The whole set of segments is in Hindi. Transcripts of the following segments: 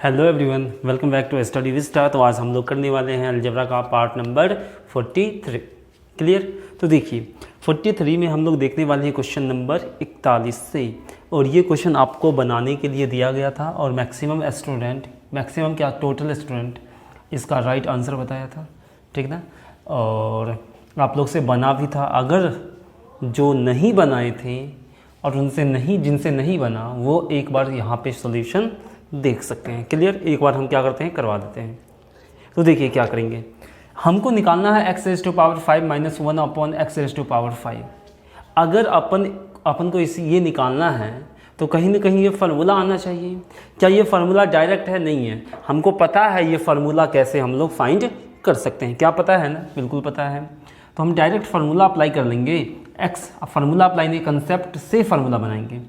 Hello everyone, welcome back to Study Vista. तो आज हम लोग करने वाले हैं अलजेब्रा का पार्ट नंबर 43। क्लियर। तो देखिए 43 में हम लोग देखने वाले हैं क्वेश्चन नंबर 41 से, और ये क्वेश्चन आपको बनाने के लिए दिया गया था और मैक्सिमम क्या टोटल स्टूडेंट इसका राइट आंसर बताया था, ठीक ना। और आप लोग से बना भी था। अगर जो नहीं बनाए थे और जिनसे नहीं बना वो एक बार यहाँ पे सॉल्यूशन देख सकते हैं। क्लियर। एक बार हम क्या करते हैं, करवा देते हैं। तो देखिए क्या करेंगे, हमको निकालना है x raise to power 5 minus 1 upon x raise to power 5। अगर अपन को ये निकालना है तो कहीं ना कहीं ये फार्मूला आना चाहिए। क्या ये फार्मूला डायरेक्ट है? नहीं है। हमको पता है ये फार्मूला कैसे हम लोग फाइंड कर सकते हैं। क्या पता है ना? बिल्कुल पता है। तो हम डायरेक्ट फार्मूला अप्लाई कर लेंगे। फार्मूला अप्लाई नहीं, कंसेप्ट से फार्मूला बनाएंगे।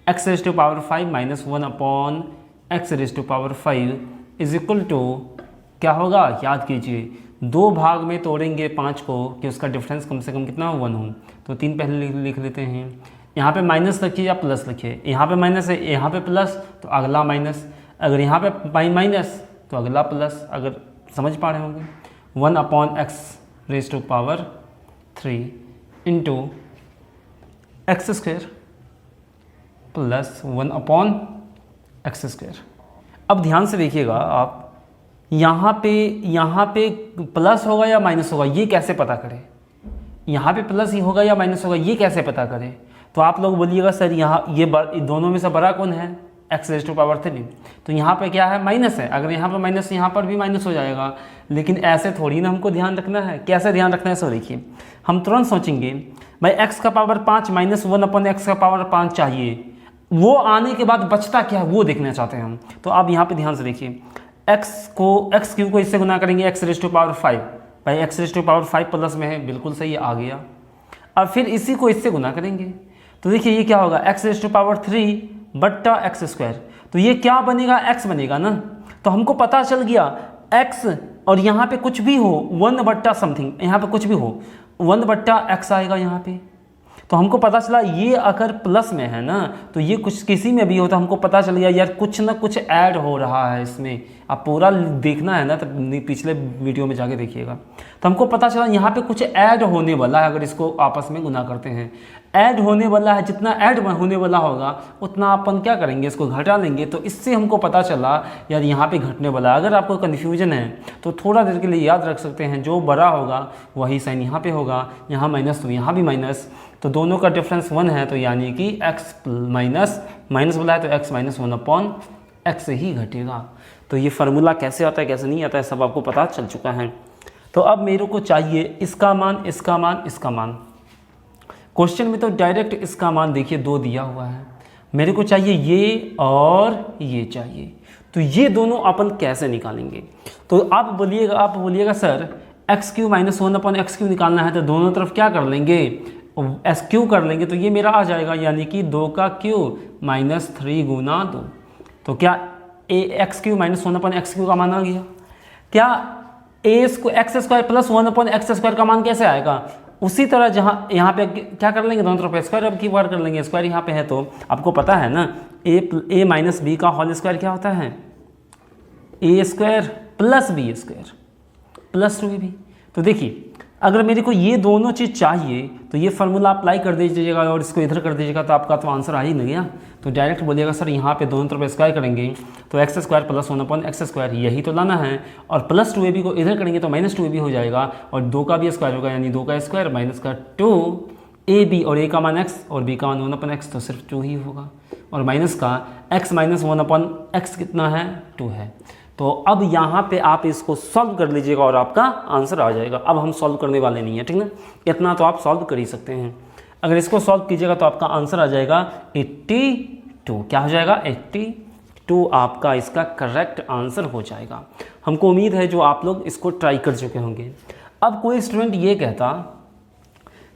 x raise to power 5 minus 1 upon x raise to power 5 is equal to क्या होगा, याद कीजिए, दो भाग में तोड़ेंगे 5 को कि उसका डिफरेंस कम से कम कितना 1 हो। तो 3 पहले लिख लेते हैं। यहाँ पे माइनस रखिए या प्लस रखिए। यहाँ पे माइनस है, यहाँ पे प्लस, तो अगला माइनस। अगर यहाँ पे माइनस तो अगला प्लस। अगर समझ पा रहे होंगे, 1 upon x raise to power 3 into x square plus 1 upon x square. अब ध्यान से देखिएगा आप, यहाँ पे प्लस होगा या माइनस होगा ये कैसे पता करें? यहाँ पे प्लस ही होगा या माइनस होगा ये कैसे पता करें? तो आप लोग बोलिएगा सर यहाँ ये दोनों में से बड़ा कौन है? X raise to power 3। तो यहाँ पे क्या है, माइनस है। अगर यहाँ पर माइनस, यहाँ पर भी माइनस हो जाएगा। लेकिन ऐसे थोड़ी ना हमको ध्यान रखना है। कैसे ध्यान रखना है? सो देखिए, हम तुरंत सोचेंगे भाई एक्स का पावर 5 माइनस 1 अपॉन एक्स का पावर 5 चाहिए। वो आने के बाद बचता क्या है वो देखना चाहते हैं हम। तो आप यहाँ पे ध्यान से देखिए, एक्स क्यू को इससे गुना करेंगे x रेज़ टू पावर 5। भाई x raise to power 5 plus में है, बिल्कुल सही आ गया। अब फिर इसी को इससे गुना करेंगे तो देखिए ये क्या होगा, x रेज़ टू पावर 3 बट्टा एक्स स्क्वायर। तो ये क्या बनेगा, x बनेगा ना। तो हमको पता चल गया x, और यहाँ पे कुछ भी हो 1 बट्टा समथिंग, यहाँ पे कुछ भी हो 1 बट्टा x आएगा यहाँ पे। तो हमको पता चला ये अगर प्लस में है ना, तो ये कुछ किसी में भी हो तो हमको पता चल गया यार कुछ ना कुछ ऐड हो रहा है इसमें। आप पूरा देखना है ना तो पिछले वीडियो में जाके देखिएगा। तो हमको पता चला यहाँ पे कुछ ऐड होने वाला है। अगर इसको आपस में गुना करते हैं, ऐड होने वाला है। जितना ऐड होने वाला होगा उतना अपन क्या करेंगे, इसको घटा लेंगे। तो इससे हमको पता चला यार यहाँ पे घटने वाला है। अगर आपको कन्फ्यूजन है तो थोड़ा देर के लिए याद रख सकते हैं, जो बड़ा होगा वही साइन यहाँ पे होगा, यहाँ माइनस तो यहाँ भी माइनस। तो दोनों का डिफरेंस 1 है, तो यानी कि x माइनस वाला है तो x माइनस 1 अपॉन एक्स ही घटेगा। तो ये फार्मूला कैसे आता है कैसे नहीं आता है सब आपको पता चल चुका है। तो अब मेरे को चाहिए इसका मान, इसका मान, इसका मान। क्वेश्चन में तो डायरेक्ट इसका मान देखिए 2 दिया हुआ है। मेरे को चाहिए ये और ये चाहिए। तो ये दोनों अपन कैसे निकालेंगे? तो आप बोलिएगा sir x Q minus 1 upon x Q निकालना है तो दोनों तरफ क्या कर लेंगे, एस क्यू कर लेंगे। तो ये मेरा आ जाएगा, यानी कि 2 का क्यू माइनस 3 गुना 2। तो क्या x Q minus 1 upon x Q का मान आ गया? क्या x square plus 1 upon x square का मान कैसे आएगा? उसी तरह जहाँ यहाँ पे क्या कर लेंगे, दोनों तरफ स्क्वायर अब की बार कर लेंगे। स्क्वायर यहाँ पे है तो आपको पता है ना, ए माइनस बी का होल स्क्वायर क्या होता है, A square plus B square plus 2ab। तो देखिए अगर मेरे को ये दोनों चीज़ चाहिए तो ये फार्मूला अप्लाई कर दीजिएगा और इसको इधर कर दीजिएगा तो आपका तो आंसर आ ही नहीं गया। तो डायरेक्ट बोलिएगा सर यहाँ पे दोनों तरफ स्क्वायर करेंगे तो x square plus 1 upon x square यही तो लाना है, और प्लस 2ab को इधर करेंगे तो माइनस 2ab हो जाएगा, और 2 का भी स्क्वायर होगा, यानी 2 का स्क्वायर माइनस का 2ab, और a का मान x और b का मान 1 अपॉन x, तो सिर्फ 2 ही होगा, और माइनस का x माइनस 1 अपॉन x कितना है, 2 है। तो अब यहाँ पे आप इसको सॉल्व कर लीजिएगा और आपका आंसर आ जाएगा। अब हम सॉल्व करने वाले नहीं है, ठीक ना। इतना तो आप सॉल्व कर ही सकते हैं। अगर इसको सॉल्व कीजिएगा तो आपका आंसर आ जाएगा 82। क्या हो जाएगा, 82 आपका इसका करेक्ट आंसर हो जाएगा। हमको उम्मीद है जो आप लोग इसको ट्राई कर चुके होंगे। अब कोई स्टूडेंट ये कहता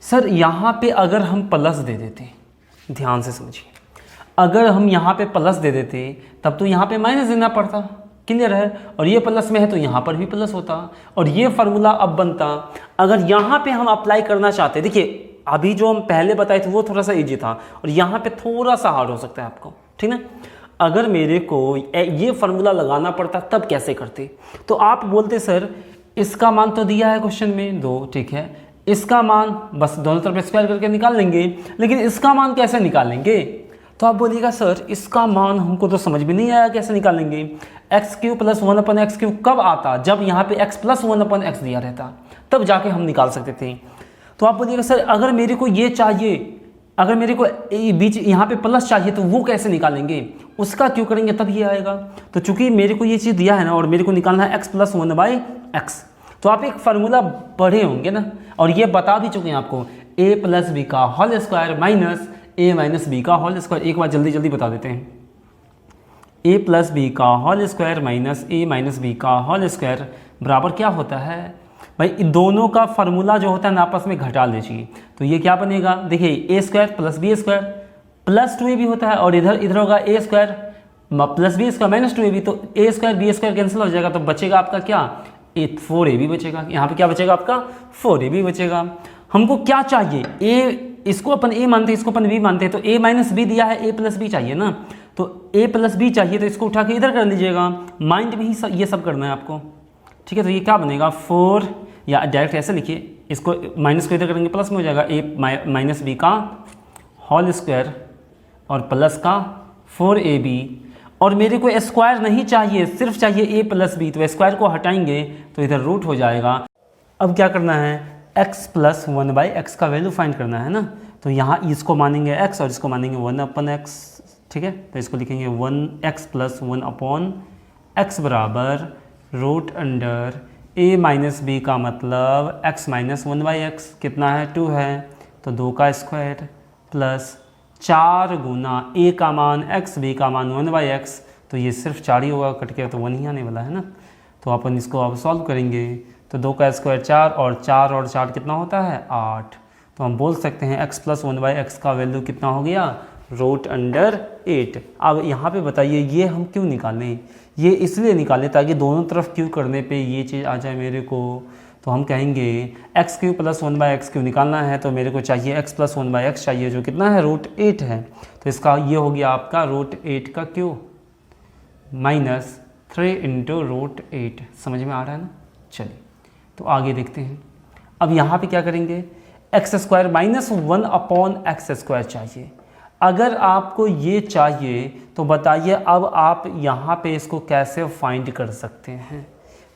सर यहाँ पे अगर हम प्लस दे देते, ध्यान से समझिए, अगर हम यहाँ पे प्लस दे देते तब तो यहाँ पे माइनस देना पड़ता। क्लियर है? और ये प्लस में है तो यहाँ पर भी प्लस होता, और ये फार्मूला अब बनता। अगर यहाँ पे हम अप्लाई करना चाहते, देखिए अभी जो हम पहले बताए थे वो थोड़ा सा इजी था, और यहाँ पे थोड़ा सा हार्ड हो सकता है आपको, ठीक ना। अगर मेरे को ये फार्मूला लगाना पड़ता तब कैसे करते? तो आप बोलते सर इसका मान तो दिया है क्वेश्चन में 2, ठीक है, इसका मान बस दोनों तरफ स्क्वायर करके निकाल लेंगे, लेकिन इसका मान कैसे निकालेंगे? तो आप बोलिएगा सर इसका मान हमको तो समझ में नहीं आया, कैसे निकालेंगे? x³ + 1/x³ कब आता? जब यहाँ पे x + 1/x दिया रहता, तब जाके हम निकाल सकते थे। तो आप बोलिएगा सर अगर मेरे को ये चाहिए, अगर मेरे को बीच यहाँ पे प्लस चाहिए तो वो कैसे निकालेंगे? उसका क्यों करेंगे तब ये आएगा। तो चूंकि मेरे को ये चीज़ दिया है ना और मेरे को निकालना है x + 1/x, तो आप एक फार्मूला पढ़े होंगे ना, और ये बता भी चुके हैं आपको, a + b का whole square minus a - b का होल स्क्वायर। एक बार जल्दी जल्दी बता देते हैं, a + b का whole square minus a - b का होल स्क्वायर बराबर क्या होता है भाई? दोनों का फार्मूला जो होता है ना आपस में घटा लीजिए, तो ये क्या बनेगा? देखिए a² + b² + 2ab होता है, और इधर होगा a² + b² - 2ab, तो a² b² कैंसिल हो जाएगा, तो बचेगा आपका क्या? 4ab बचेगा। यहाँ पे क्या बचेगा आपका? 4ab बचेगा। हमको क्या चाहिए? इसको अपन a मानते हैं, इसको अपन b मानते हैं, तो a - b दिया है, a + b चाहिए ना, तो a + b चाहिए, तो इसको उठा के इधर कर लीजिएगा, माइंड में ही ये सब करना है आपको, ठीक है। तो ये क्या बनेगा? 4, या डायरेक्ट ऐसे लिखिए, इसको माइनस को इधर करेंगे प्लस में हो जाएगा, a - b का होल स्क्वायर और प्लस का 4ab, और मेरे को स्क्वायर नहीं चाहिए, सिर्फ चाहिए a + b, तो स्क्वायर को हटाएंगे तो इधर रूट हो जाएगा। अब क्या करना है? x + 1/x का वैल्यू फाइंड करना है ना, तो यहाँ इसको मानेंगे x और इसको मानेंगे 1/x, ठीक है। तो इसको लिखेंगे 1x + 1/x बराबर √ a - b का मतलब x - 1/x कितना है? 2 है, तो 2 का स्क्वायर प्लस 4 गुना a का मान x, b का मान 1/x, तो ये सिर्फ 4 ही होगा, कट के तो 1 ही आने वाला है ना। तो अपन इसको अब सॉल्व करेंगे, तो 2 का स्क्वायर 4 और 4 कितना होता है? 8। तो हम बोल सकते हैं x + 1/x का वैल्यू कितना हो गया? √8। अब यहाँ पे बताइए ये हम क्यों निकालें? ये इसलिए निकालें ताकि दोनों तरफ क्यों करने पे ये चीज़ आ जाए मेरे को। तो हम कहेंगे x³ + 1/x क्यों निकालना है, तो मेरे को चाहिए x + 1/x चाहिए, जो कितना है? √8 है। तो इसका ये हो गया आपका √8 का क्यों -3 × √8। समझ में आ रहा है ना? चलिए तो आगे देखते हैं। अब यहाँ पे क्या करेंगे? x² - 1/x² चाहिए। अगर आपको ये चाहिए तो बताइए अब आप यहाँ पे इसको कैसे फाइंड कर सकते हैं?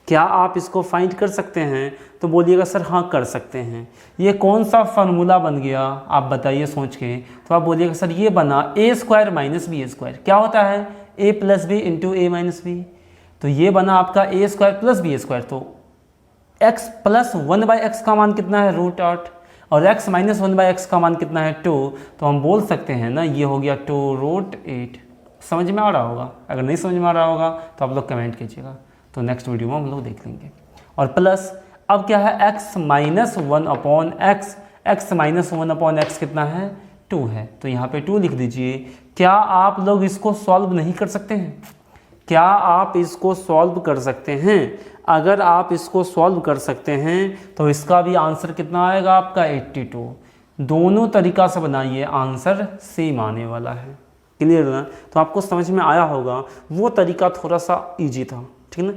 क्या आप इसको फाइंड कर सकते हैं? तो बोलिएगा सर हाँ कर सकते हैं। ये कौन सा फार्मूला बन गया आप बताइए सोच के। तो आप बोलिएगा सर ये बना a² - b²। क्या होता है? a + b × a - b। तो ये बना आपका a² + b²। तो x + 1/x का मान कितना है? √8, और x - 1/x का मान कितना है? 2। तो हम बोल सकते हैं ना ये हो गया 2√8। समझ में आ रहा होगा? अगर नहीं समझ में आ रहा होगा तो आप लोग कमेंट कीजिएगा, तो नेक्स्ट वीडियो में हम लोग देख लेंगे। और प्लस अब क्या है? x - 1/x, x - 1/x कितना है? 2 है, तो यहाँ पे 2 लिख दीजिए। क्या आप लोग इसको सॉल्व नहीं कर सकते हैं? क्या आप इसको सॉल्व कर सकते हैं? अगर आप इसको सॉल्व कर सकते हैं तो इसका भी आंसर कितना आएगा आपका? 82। दोनों तरीका से बनाइए, आंसर सेम आने वाला है। क्लियर ना? तो आपको समझ में आया होगा। वो तरीका थोड़ा सा इजी था, ठीक ना।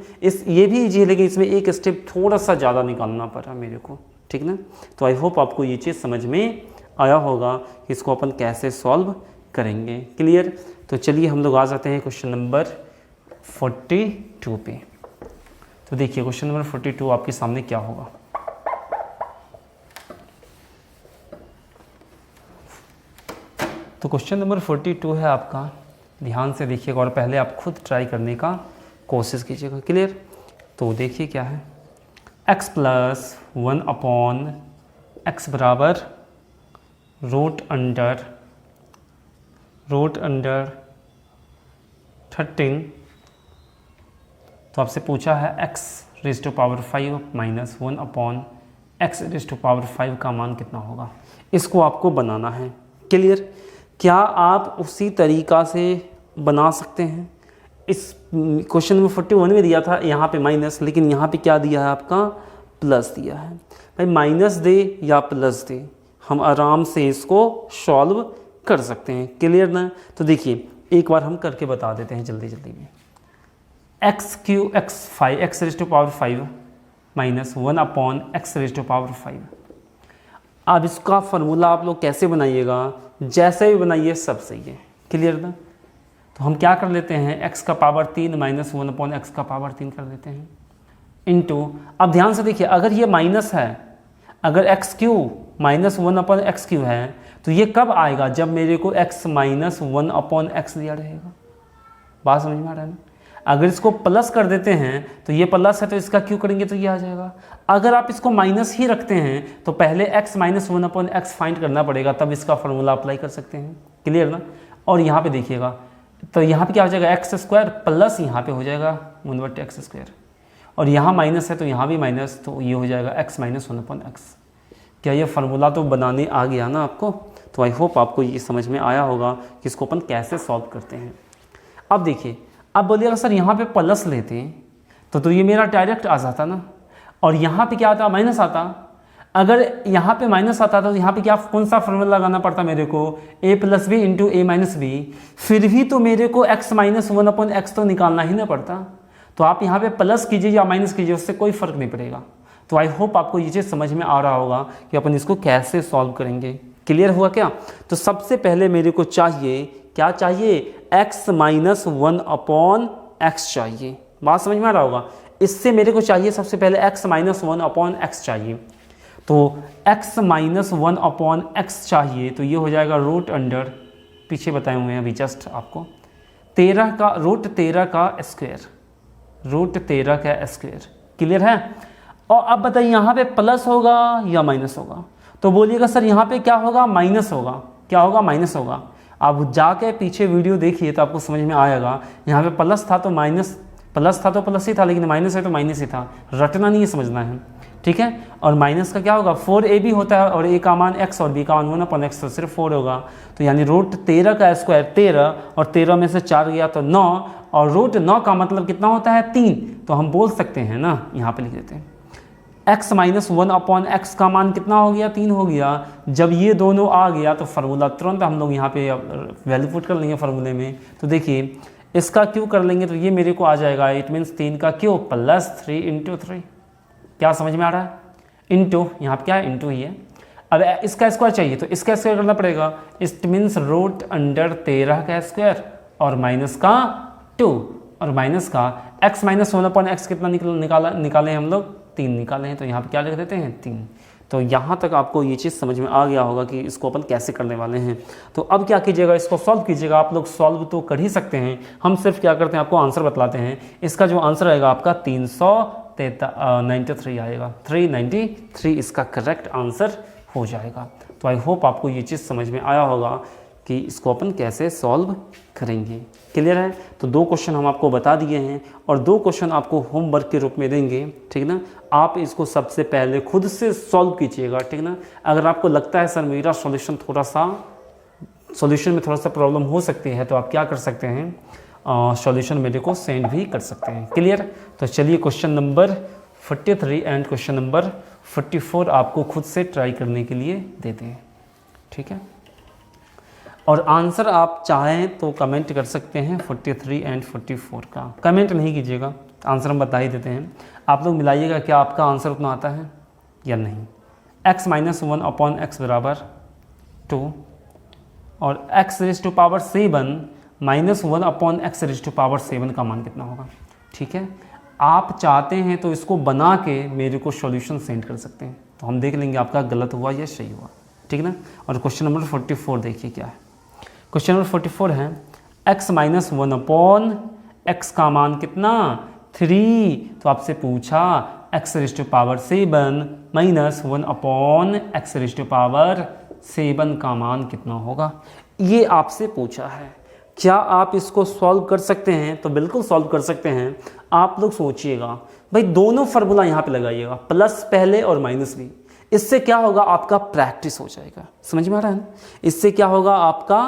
ये भी इजी है, लेकिन इसमें एक स्टेप थोड़ा सा ज़्यादा निकालना पड़ा मेरे को, ठीक ना। तो आई होप आपको ये चीज़ समझ में आया होगा, इसको अपन कैसे सॉल्व करेंगे। क्लियर? तो चलिए हम लोग आ जाते हैं क्वेश्चन नंबर 42 पे। तो देखिए क्वेश्चन नंबर 42 आपके सामने क्या होगा। तो क्वेश्चन नंबर 42 है आपका, ध्यान से देखिएगा और पहले आप खुद ट्राई करने का कोशिश कीजिएगा। क्लियर? तो देखिए क्या है, x + 1/x बराबर √13। तो आपसे पूछा है x⁵ - 1/x⁵ का मान कितना होगा। इसको आपको बनाना है। क्लियर? क्या आप उसी तरीका से बना सकते हैं? इस क्वेश्चन में 41 में दिया था यहाँ पे माइनस, लेकिन यहाँ पे क्या दिया है आपका? प्लस दिया है। भाई माइनस दे या प्लस दे, हम आराम से इसको सॉल्व कर सकते हैं। क्लियर ना? तो देखिए एक बार हम करके बता देते हैं जल्दी जल्दी में। x raise to power 5 minus 1 upon x raise to power 5। अब इसका फार्मूला आप लोग कैसे बनाइएगा, जैसे भी बनाइए सब सही है, क्लियर ना। तो हम क्या कर लेते हैं, x का पावर 3 माइनस 1 अपॉन x का पावर 3 कर देते हैं इनटू। अब ध्यान से देखिए, अगर ये माइनस है, अगर x Q minus 1 upon x Q है, तो ये कब आएगा, जब मेरे को x माइनस 1 अपॉन एक्स दिया रहेगा। बात समझ में आ रहा है ना। अगर इसको प्लस कर देते हैं तो ये प्लस है, तो इसका क्यू करेंगे तो ये आ जाएगा। अगर आप इसको माइनस ही रखते हैं तो पहले x minus 1 upon x find करना पड़ेगा, तब इसका फॉर्मूला अप्लाई कर सकते हैं, क्लियर ना। और यहाँ पे देखिएगा, तो यहाँ पे क्या हो जाएगा, एक्स स्क्वायर प्लस यहाँ पे हो जाएगा 1/x स्क्वायर, और यहाँ माइनस है तो यहाँ भी माइनस, तो ये हो जाएगा x माइनस 1 अपॉन एक्स। क्या ये फार्मूला तो बनाने आ गया ना आपको। तो आई होप आपको ये समझ में आया होगा कि इसको अपन कैसे सॉल्व करते हैं। अब देखिए, अब बोलिएगा सर यहाँ पे प्लस लेते हैं तो ये मेरा डायरेक्ट आ जाता ना, और यहाँ पे क्या आता, माइनस आता। अगर यहाँ पे माइनस आता तो यहाँ पे क्या, कौन सा फॉर्मूला लगाना पड़ता मेरे को, a plus B into A minus b. फिर भी तो मेरे को x माइनस 1 अपॉन एक्स तो निकालना ही ना पड़ता। तो आप यहाँ पे प्लस कीजिए या माइनस कीजिए, उससे कोई फ़र्क नहीं पड़ेगा। तो आई होप आपको ये चीज़ समझ में आ रहा होगा कि अपन इसको कैसे सॉल्व करेंगे, क्लियर हुआ क्या। तो सबसे पहले मेरे को चाहिए, क्या चाहिए, x माइनस 1 अपॉन एक्स चाहिए। बात समझ में आ रहा होगा। इससे मेरे को चाहिए सबसे पहले x माइनस 1 अपॉन एक्स चाहिए। तो x माइनस 1 अपॉन एक्स चाहिए, तो ये हो जाएगा रूट अंडर, पीछे बताए हुए हैं अभी जस्ट आपको, 13 का रूट 13 का स्क्वायर, रूट 13 का स्क्वायर, क्लियर है। और अब बताइए यहाँ पे प्लस होगा या माइनस होगा। तो बोलिएगा सर यहाँ पे क्या होगा, माइनस होगा। क्या होगा, माइनस होगा। आप जाके पीछे वीडियो देखिए तो आपको समझ में आएगा। यहाँ पे प्लस था तो माइनस, प्लस था तो प्लस ही था, लेकिन माइनस है तो माइनस ही था। रटना नहीं है, समझना है, ठीक है। और माइनस का क्या होगा, 4a भी होता है, और a का मान x और b का मान 1 अपॉन एक्स, तो सिर्फ 4 होगा। तो यानी रूट 13 का स्क्वायर 13, और 13 में से 4 गया तो 9, और रूट 9 का मतलब कितना होता है, 3। तो हम बोल सकते हैं ना, यहाँ पे लिख देते हैं x माइनस 1 अपॉन एक्स का मान कितना हो गया, 3 हो गया। जब ये दोनों आ गया तो फार्मूला तुरंत हम लोग यहाँ पे वैल्यू पुट कर लेंगे फार्मूले में। तो देखिए, इसका क्यू कर लेंगे तो ये मेरे को आ जाएगा, इट मीन्स 3 का क्यू प्लस 3 इंटू 3। क्या समझ में आ रहा है, इंटू, यहाँ पे क्या है, इंटू ही है। अब इसका स्क्वायर चाहिए तो इसका स्क्वायर करना पड़ेगा, इट मीन्स रूट अंडर 13 का स्क्वायर और माइनस का 2, और माइनस का x माइनस 1 अपॉन एक्स कितना निकाले हम लोग, 3 निकाले हैं। तो यहाँ पे क्या लिख देते हैं, 3। तो यहाँ तक आपको ये चीज़ समझ में आ गया होगा कि इसको अपन कैसे करने वाले हैं। तो अब क्या कीजिएगा, इसको सॉल्व कीजिएगा। आप लोग सॉल्व तो कर ही सकते हैं, हम सिर्फ क्या करते हैं, आपको आंसर बतलाते हैं। इसका जो आंसर आएगा आपका 393 आएगा, 393 इसका करेक्ट आंसर हो जाएगा। तो आई होप आपको ये चीज़ समझ में आया होगा कि इसको अपन कैसे सॉल्व करेंगे, क्लियर है। तो 2 क्वेश्चन हम आपको बता दिए हैं, और 2 क्वेश्चन आपको होमवर्क के रूप में देंगे, ठीक ना। आप इसको सबसे पहले खुद से सॉल्व कीजिएगा, ठीक ना। अगर आपको लगता है सर मेरा सॉल्यूशन में थोड़ा सा प्रॉब्लम हो सकती है, तो आप क्या कर सकते हैं, सॉल्यूशन मेरे को सेंड भी कर सकते हैं, क्लियर। तो चलिए question number 43 and question number 44 आपको खुद से ट्राई करने के लिए देते हैं, ठीक है। और आंसर आप चाहें तो कमेंट कर सकते हैं 43 एंड 44 का। कमेंट नहीं कीजिएगा, आंसर हम बता ही देते हैं। आप लोग मिलाइएगा क्या आपका आंसर उतना आता है या नहीं। x माइनस 1 अपॉन एक्स बराबर 2, और x raise to power 7 minus 1 upon x raise to power 7 का मान कितना होगा, ठीक है। आप चाहते हैं तो इसको बना के मेरे को सॉल्यूशन सेंड कर सकते हैं, तो हम देख लेंगे आपका गलत हुआ या सही हुआ, ठीक ना। और क्वेश्चन नंबर 44 देखिए क्या है। क्वेश्चन नंबर 44 है, x माइनस 1 अपॉन एक्स का मान कितना, 3। तो आपसे पूछा x raise to power 7 minus 1 upon x raise to power 7 का मान कितना होगा, ये आपसे पूछा है। क्या आप इसको सॉल्व कर सकते हैं, तो बिल्कुल सॉल्व कर सकते हैं। आप लोग सोचिएगा भाई, दोनों फार्मूला यहाँ पे लगाइएगा, प्लस पहले और माइनस भी। इससे क्या होगा, आपका प्रैक्टिस हो जाएगा, समझ में आ रहा है ना। इससे क्या होगा, आपका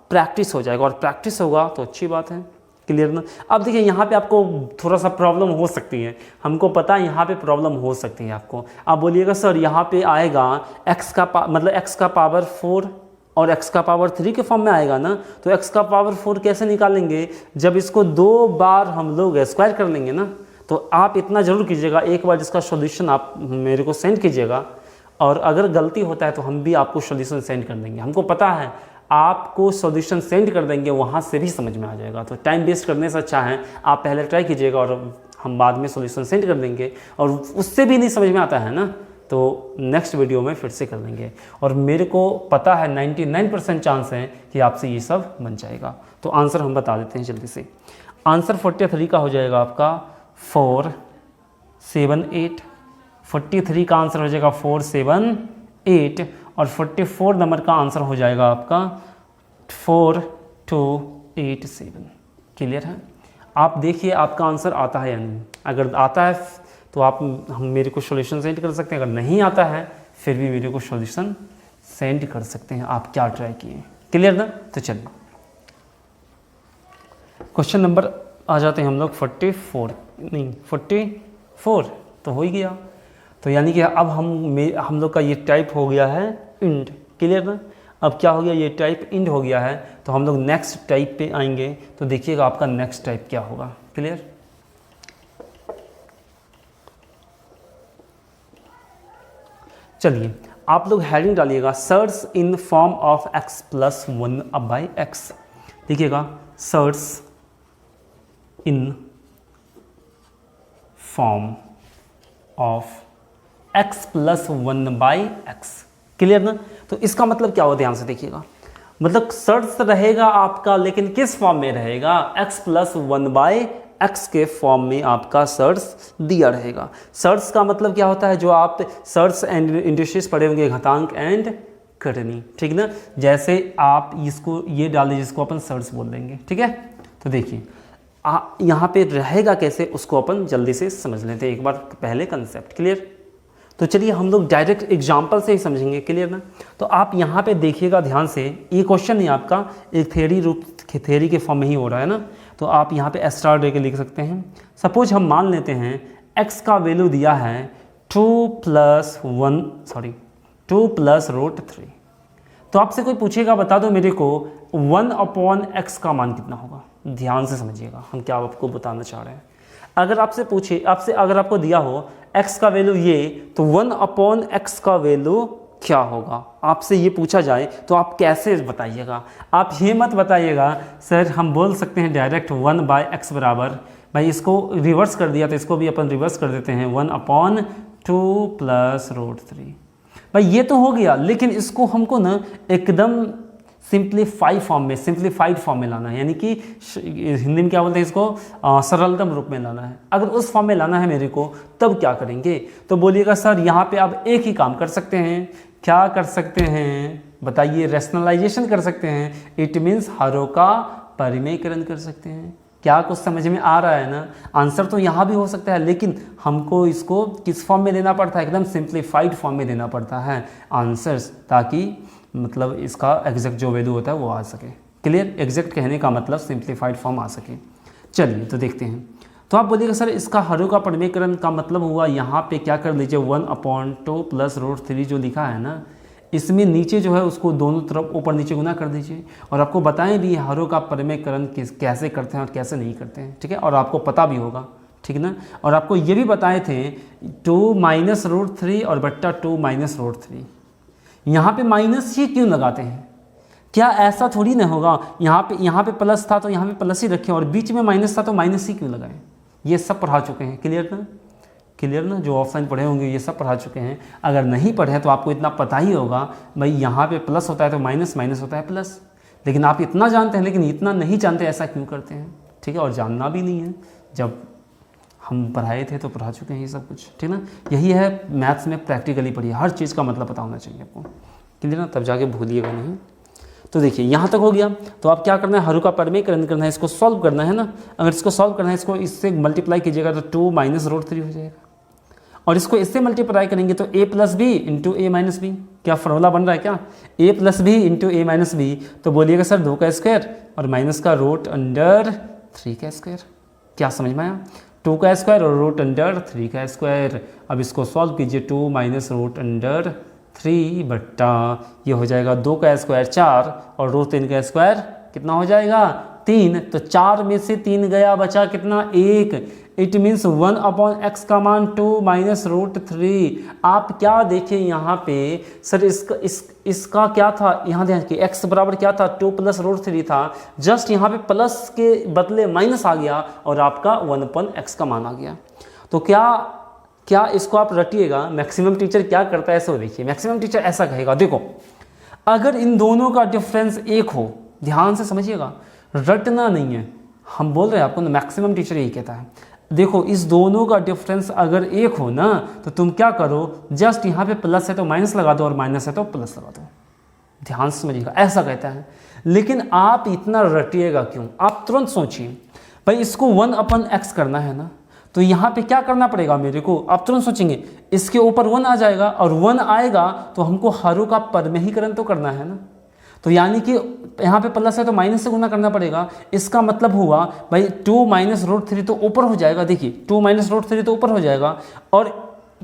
प्रैक्टिस हो जाएगा, और प्रैक्टिस होगा तो अच्छी बात है, क्लियर ना। अब देखिए, यहाँ पे आपको थोड़ा सा प्रॉब्लम हो सकती है, हमको पता है यहाँ पे प्रॉब्लम हो सकती है आपको। आप बोलिएगा सर यहाँ पे आएगा x का पावर 4 और x का पावर 3 के फॉर्म में आएगा ना, तो x का पावर 4 कैसे निकालेंगे, जब इसको 2 बार हम लोग स्क्वायर कर लेंगे ना। तो आप इतना ज़रूर कीजिएगा, एक बार इसका सॉल्यूशन आप मेरे को सेंड कीजिएगा, और अगर गलती होता है तो हम भी आपको सॉल्यूशन सेंड कर देंगे। हमको पता है आपको सॉल्यूशन सेंड कर देंगे, वहाँ से भी समझ में आ जाएगा। तो टाइम वेस्ट करने से अच्छा है आप पहले ट्राई कीजिएगा और हम बाद में सॉल्यूशन सेंड कर देंगे, और उससे भी नहीं समझ में आता है ना तो नेक्स्ट वीडियो में फिर से कर लेंगे। और मेरे को पता है 99% चांस है कि आपसे ये सब बन जाएगा। तो आंसर हम बता देते हैं जल्दी से। आंसर 43 का हो जाएगा आपका 4 7 8। 43 का आंसर हो जाएगा 4 7 8, और 44 नंबर का आंसर हो जाएगा आपका 4 2 8 7। क्लियर है? आप देखिए आपका आंसर आता है या नहीं। अगर आता है तो आप हम मेरे को सॉल्यूशन सेंड कर सकते हैं, अगर नहीं आता है फिर भी मेरे को सॉल्यूशन सेंड कर सकते हैं आप क्या ट्राई किए। क्लियर ना? तो चलिए क्वेश्चन नंबर आ जाते हैं हम लोग 44 तो हो ही गया। तो यानी कि अब हम लोग का ये टाइप हो गया है इंड। क्लियर ना? अब क्या हो गया, ये टाइप इंड हो गया है। तो हम लोग नेक्स्ट टाइप पे आएंगे, तो देखिएगा आपका नेक्स्ट टाइप क्या होगा। क्लियर? चलिए आप लोग हेडिंग डालिएगा search in form of x + 1 by x. देखिएगा search in form of x + 1 by x. Clear ना? तो इसका मतलब क्या हो, ध्यान से देखिएगा। मतलब सर्च रहेगा आपका, लेकिन किस फॉर्म में रहेगा, x + 1 बाई एक्स के फॉर्म में आपका सर्च दिया रहेगा। सर्च का मतलब क्या होता है, जो आप सर्च एंड इंडिसेस पढ़े होंगे, घातांक एंड करनी। ठीक ना? जैसे आप इसको ये डाल दीजिए, जिसको अपन सर्च बोल देंगे। ठीक है? तो देखिए यहाँ पे रहेगा कैसे, उसको अपन जल्दी से समझ लेते हैं एक बार पहले कंसेप्ट। क्लियर? तो चलिए हम लोग डायरेक्ट एग्जाम्पल से ही समझेंगे। क्लियर ना? तो आप यहाँ पे देखिएगा ध्यान से, ये क्वेश्चन नहीं आपका एक थ्योरी के फॉर्म में ही हो रहा है ना। तो आप यहाँ पे स्टार दे के लिख सकते हैं। सपोज हम मान लेते हैं x का वैल्यू दिया है 2 + √3। तो आपसे कोई पूछेगा बता दो मेरे को 1/x का मान कितना होगा। ध्यान से समझिएगा हम क्या आपको बताना चाह रहे हैं। अगर अगर आपको दिया हो x का वैल्यू ये, तो 1/x का वैल्यू क्या होगा, आपसे ये पूछा जाए तो आप कैसे बताइएगा। आप ये मत बताइएगा सर हम बोल सकते हैं डायरेक्ट 1/x बराबर, भाई इसको रिवर्स कर दिया तो इसको भी अपन रिवर्स कर देते हैं 1/2 + √3। भाई ये तो हो गया, लेकिन इसको हमको ना एकदम सिंप्लीफाइड फॉर्म में लाना है, यानी कि हिंदी में क्या बोलते हैं इसको, सरलतम रूप में लाना है। अगर उस फॉर्म में लाना है मेरे को, तब क्या करेंगे, तो बोलिएगा सर यहाँ पे आप एक ही काम कर सकते हैं। क्या कर सकते हैं बताइए, रैशनलाइजेशन कर सकते हैं। इट मीन्स हरों का परिमेयकरण कर सकते हैं। क्या कुछ समझ में आ रहा है ना? आंसर तो यहाँ भी हो सकता है, लेकिन हमको इसको किस फॉर्म में देना पड़ता है, एकदम सिंप्लीफाइड फॉर्म में देना पड़ता है आंसर्स, ताकि मतलब इसका एग्जैक्ट जो वैल्यू होता है वो आ सके। क्लियर? एग्जैक्ट कहने का मतलब सिंप्लीफाइड फॉर्म आ सके। चलिए तो देखते हैं। तो आप बोलिएगा सर इसका हरों का परिमेयकरण का मतलब हुआ, यहाँ पे क्या कर लीजिए 1/2 + √3 जो लिखा है ना, इसमें नीचे जो है उसको दोनों तरफ ऊपर नीचे गुना कर दीजिए। और आपको बताएं भी हरों का परिमेयकरण कैसे करते हैं और कैसे नहीं करते हैं। ठीक है? और आपको पता भी होगा। ठीक ना? और आपको ये भी बताए थे 2 - √3 और बट्टा 2 - √3। यहाँ पे माइनस ही क्यों लगाते हैं? क्या ऐसा थोड़ी ना होगा, यहाँ पे प्लस था तो यहाँ पे प्लस ही रखें, और बीच में माइनस था तो माइनस ही क्यों लगाएं? ये सब पढ़ा चुके हैं। क्लियर ना? जो ऑफलाइन पढ़े होंगे ये सब पढ़ा चुके हैं। अगर नहीं पढ़े तो आपको इतना पता ही होगा, भाई यहाँ पे प्लस होता है तो माइनस होता है प्लस। लेकिन आप इतना जानते हैं, लेकिन इतना नहीं जानते ऐसा क्यों करते हैं? ठीक है? और जानना भी नहीं है, जब हम पढ़ाए थे तो पढ़ा चुके हैं ये सब कुछ। ठीक ना? यही है मैथ्स में, प्रैक्टिकली पढ़िए, हर चीज़ का मतलब पता होना चाहिए आपको। क्लियर ना? तब जाके भूलिएगा नहीं। तो देखिए यहाँ तक हो गया। तो आप क्या करना है, हरों का परिमेयकरण करना है, इसको सॉल्व करना है ना। अगर इसको सॉल्व करना है, इसको इससे मल्टीप्लाई कीजिएगा तो 2 - √3 हो जाएगा, और इसको इससे मल्टीप्लाई करेंगे तो a + b × a - b। क्या फॉर्मूला बन रहा है क्या? a + b × a - b। तो बोलिएगा सर 2 का स्क्वायर और माइनस का √3 का स्क्वायर। क्या समझ में आया? 2 का स्क्वायर और √3 का स्क्वायर। अब इसको सॉल्व कीजिए, 2 - √3 3 बट्टा ये हो जाएगा 2 का स्क्वायर 4 और रूट 3 का स्क्वायर कितना हो जाएगा 3। तो 4 में से 3 गया, बचा कितना 1। इट मीन्स 1/x का मान 2 माइनस रूट 3। आप क्या देखें यहाँ पे सर, इसका क्या था, यहाँ ध्यान कि x बराबर क्या था 2 प्लस रूट 3 था। जस्ट यहाँ पे प्लस के बदले माइनस आ गया और आपका 1/x का मान आ गया। तो क्या इसको आप रटिएगा, मैक्सिमम टीचर क्या करता है ऐसे देखिए। मैक्सिमम टीचर ऐसा कहेगा, देखो अगर इन दोनों का डिफरेंस 1 हो, ध्यान से समझिएगा, रटना नहीं है, हम बोल रहे हैं आपको, मैक्सिमम टीचर यही कहता है। देखो इस दोनों का डिफरेंस अगर 1 हो ना, तो तुम क्या करो, जस्ट यहाँ पे प्लस है तो माइनस लगा दो और माइनस है तो प्लस लगा दो। ध्यान से समझिएगा, ऐसा कहता है। लेकिन आप इतना रटिएगा क्यों, आप तुरंत सोचिए भाई इसको 1/x करना है ना, तो यहाँ पे क्या करना पड़ेगा मेरे को, आप तुरंत सोचेंगे इसके ऊपर 1 आ जाएगा और 1 आएगा तो हमको हरों का परमेहीकरण तो करना है ना। तो यानी कि यहाँ पे प्लस है तो माइनस से गुना करना पड़ेगा। इसका मतलब हुआ भाई 2 माइनस रूट 3 तो ऊपर हो जाएगा। देखिए 2 माइनस रूट 3 तो ऊपर हो जाएगा और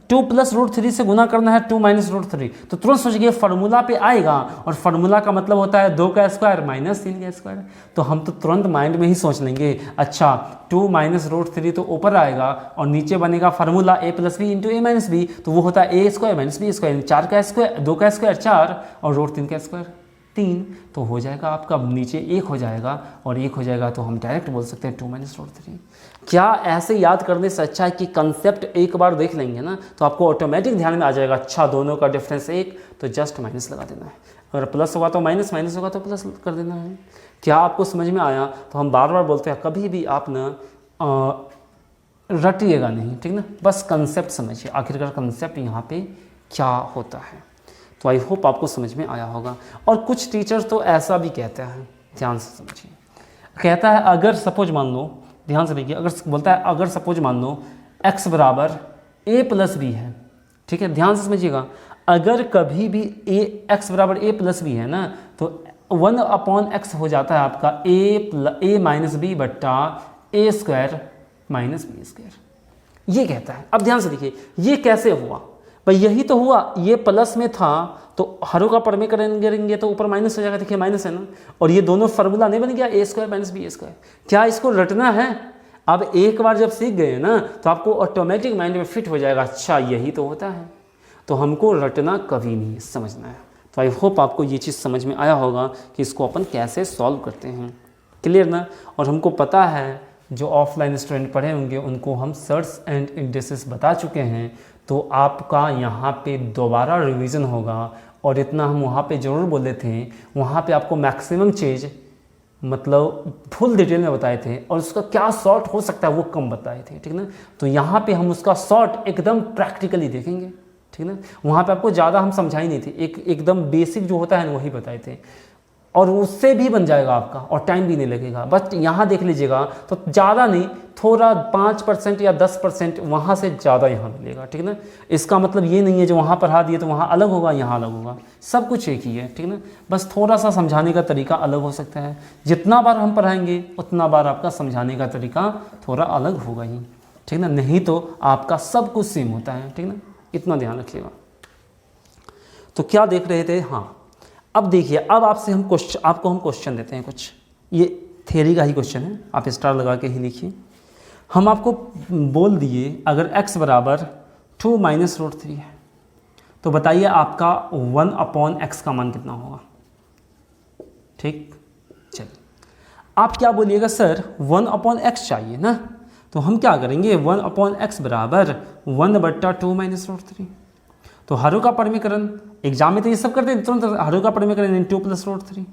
2 प्लस रूट 3 से गुना करना है 2 माइनस रूट 3। तो तुरंत सोचिए फार्मूला पे आएगा और फार्मूला का मतलब होता है 2 का स्क्वायर माइनस 3 का स्क्वायर। तो हम तो तुरंत माइंड में ही सोच लेंगे, अच्छा 2 माइनस रूट 3 तो ऊपर आएगा और नीचे बनेगा formula a plus B into A minus b. तो वो होता है a square minus B square, 4 का स्क्वायर 2 का स्क्वायर 4 और रूट 3 का स्क्वायर 3। तो हो जाएगा आपका नीचे 1 हो जाएगा और 1 हो जाएगा तो हम डायरेक्ट बोल सकते हैं 2 माइनस रूट 3। क्या ऐसे याद करने से अच्छा है कि कंसेप्ट एक बार देख लेंगे ना तो आपको ऑटोमेटिक ध्यान में आ जाएगा, अच्छा दोनों का डिफरेंस 1 तो जस्ट माइनस लगा देना है, अगर प्लस होगा तो माइनस, माइनस होगा तो प्लस कर देना है। क्या आपको समझ में आया? तो हम बार बार बोलते हैं कभी भी आप ना रटिएगा नहीं, ठीक ना, बस कंसेप्ट समझिए आखिरकार कंसेप्ट यहाँ पे क्या होता है। तो आई होप आपको समझ में आया होगा। और कुछ टीचर्स तो ऐसा भी कहते हैं, ध्यान से समझिए, कहता है अगर सपोज मान लो, ध्यान से देखिए, अगर बोलता है अगर सपोज मान लो x बराबर a प्लस बी है, ठीक है, ध्यान से समझिएगा, अगर कभी भी x बराबर a प्लस बी है ना तो 1/x हो जाता है आपका a माइनस बी बट्टा a square minus B square. ये कहता है। अब ध्यान से देखिए ये कैसे हुआ भाई, यही तो हुआ, ये प्लस में था तो हरों का परमे करेंगे तो ऊपर माइनस हो जाएगा, देखिए माइनस है ना, और ये दोनों फार्मूला नहीं बन गया a square minus B square. क्या इसको रटना है? अब एक बार जब सीख गए ना तो आपको ऑटोमेटिक माइंड में फिट हो जाएगा, अच्छा यही तो होता है। तो हमको रटना कभी नहीं, समझना है। तो आई होप आपको ये चीज़ समझ में आया होगा कि इसको अपन कैसे सॉल्व करते हैं, क्लियर ना। और हमको पता है जो ऑफलाइन स्टूडेंट पढ़े होंगे उनको हम सर्च एंड इंडेक्सेस बता चुके हैं, तो आपका यहाँ पे दोबारा रिवीजन होगा। और इतना हम वहाँ पे ज़रूर बोले थे, वहाँ पे आपको मैक्सिमम चीज़ मतलब फुल डिटेल में बताए थे और उसका क्या शॉर्ट हो सकता है वो कम बताए थे, ठीक ना। तो यहाँ पे हम उसका शॉर्ट एकदम प्रैक्टिकली देखेंगे, ठीक ना। वहाँ पे आपको ज़्यादा हम समझाई नहीं थे, एकदम बेसिक जो होता है वही बताए थे, और उससे भी बन जाएगा आपका और टाइम भी नहीं लगेगा। बस यहाँ देख लीजिएगा तो ज़्यादा नहीं, थोड़ा 5% या 10% वहाँ से ज़्यादा यहाँ मिलेगा, ठीक ना। इसका मतलब ये नहीं है जो वहाँ पढ़ा दिए तो वहाँ अलग होगा, यहाँ अलग होगा, सब कुछ एक ही है, ठीक ना। बस थोड़ा सा समझाने का तरीका अलग हो सकता है, जितना बार हम पढ़ाएंगे उतना बार आपका समझाने का तरीका थोड़ा अलग होगा ही, ठीक ना। नहीं तो आपका सब कुछ सेम होता है, ठीक ना, इतना ध्यान रखिएगा। तो क्या देख रहे थे? हाँ, अब देखिए, अब आपको हम क्वेश्चन देते हैं कुछ, ये थ्योरी का ही क्वेश्चन है, आप स्टार लगा के ही लिखिए। हम आपको बोल दिए अगर x बराबर 2 माइनस रूट 3 है तो बताइए आपका 1/x का मान कितना होगा, ठीक। चलिए आप क्या बोलिएगा, सर 1/x चाहिए ना, तो हम क्या करेंगे 1/x बराबर 1/2 माइनस रूट 3। तो हरों का परमीकरण, एग्जाम में तो ये सब करते हैं तुरंत, हरों का परमीकरण 2 प्लस रूट 3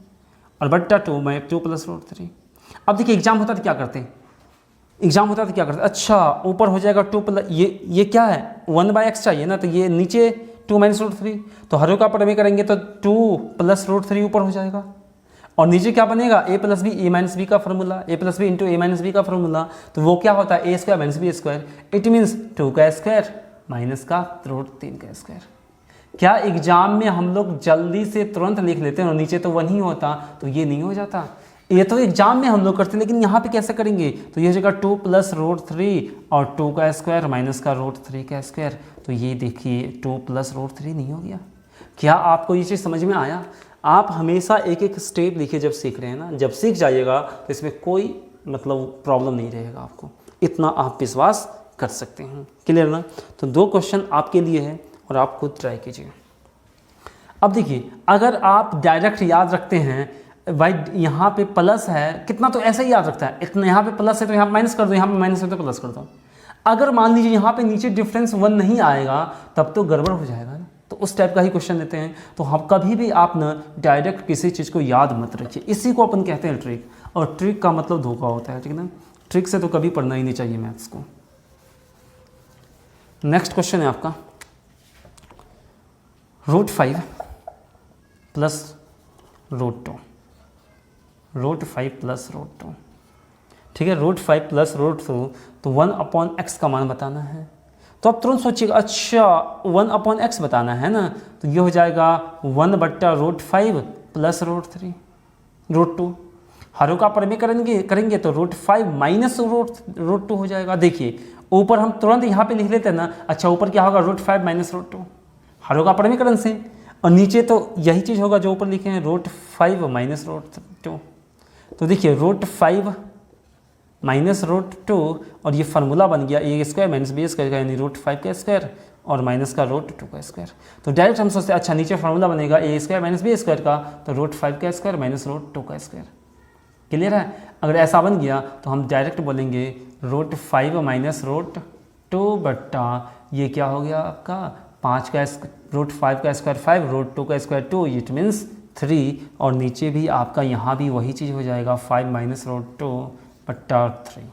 और बट्टा 2 प्लस रूट 3। अब देखिए एग्जाम होता तो क्या करते हैं, अच्छा ऊपर हो जाएगा 2 प्लस, ये क्या है 1/x चाहिए ना, तो ये नीचे 2 माइनस रूट 3, तो हरों का परमे करेंगे तो 2 प्लस रूट 3 ऊपर हो जाएगा और नीचे क्या बनेगा a plus B A minus B का formula, a plus B into A minus B का फॉर्मूला। तो वो क्या होता है a square minus B square, it means 2 का स्क्वायर माइनस का रूट 3 का स्क्वायर। क्या एग्जाम में हम लोग जल्दी से तुरंत लिख लेते हैं और नीचे तो 1 ही होता, तो ये नहीं हो जाता। ये तो एग्जाम में हम लोग करते हैं, लेकिन यहाँ पे कैसे करेंगे, तो ये हो जाएगा 2 प्लस रूट 3 और 2 का स्क्वायर माइनस का रूट 3 का स्क्वायर। तो ये देखिए 2 प्लस रूट 3 नहीं हो गया, क्या आपको ये चीज़ समझ में आया? आप हमेशा एक एक स्टेप लिखिए जब सीख रहे हैं ना, जब सीख जाइएगा तो इसमें कोई मतलब प्रॉब्लम नहीं रहेगा आपको, इतना आप विश्वास कर सकते हैं। क्लियर ना? तो 2 क्वेश्चन आपके लिए है और आप खुद ट्राई कीजिए। अब देखिए, अगर आप डायरेक्ट याद रखते हैं भाई यहाँ पे प्लस है कितना, तो ऐसा ही याद रखता है, इतना यहाँ पे प्लस है तो यहाँ माइनस कर दो, यहाँ पे माइनस है तो प्लस कर दो। अगर मान लीजिए यहाँ पे नीचे डिफरेंस 1 नहीं आएगा तब तो गड़बड़ हो जाएगा ना, तो उस टाइप का ही क्वेश्चन देते हैं। तो हम कभी भी आप ना डायरेक्ट किसी चीज़ को याद मत रखिए, इसी को अपन कहते हैं ट्रिक, और ट्रिक का मतलब धोखा होता है, ठीक है ना? ट्रिक से तो कभी पढ़ना ही नहीं चाहिए मैथ्स को। नेक्स्ट क्वेश्चन है आपका √5 प्लस √2, √5 प्लस √2, ठीक है। √5 प्लस √2, तो 1/x का मान बताना है। तो आप तुरंत सोचिएगा, अच्छा 1/x बताना है ना, तो ये हो जाएगा 1/√5 प्लस √2। हरों का परमे करेंगे तो √5 माइनस √2 हो जाएगा। देखिए ऊपर हम तुरंत यहाँ पे लिख लेते हैं ना, अच्छा ऊपर क्या होगा √5 माइनस √2 हरों का परमीकरण से, और नीचे तो यही चीज़ होगा जो ऊपर लिखे हैं √5 माइनस √2। तो देखिए √5 माइनस √2 और ये फार्मूला बन गया a² माइनस b² का, यानी √5 का स्क्वायर और माइनस का √2 का स्क्वायर। तो डायरेक्ट हम सोचते हैं अच्छा नीचे फार्मूला बनेगा a² माइनस b² का, तो √5 का स्क्वायर माइनस √2 का स्क्वायर। क्लियर है? अगर ऐसा बन गया तो हम डायरेक्ट बोलेंगे √5 माइनस √2 बट्टा ये क्या हो गया आपका 5 का √5 का स्क्वायर 5, √2 का स्क्वायर 2, इट मीन्स 3, और नीचे भी आपका यहाँ भी वही चीज़ हो जाएगा 5 माइनस √2 बट्टा 3।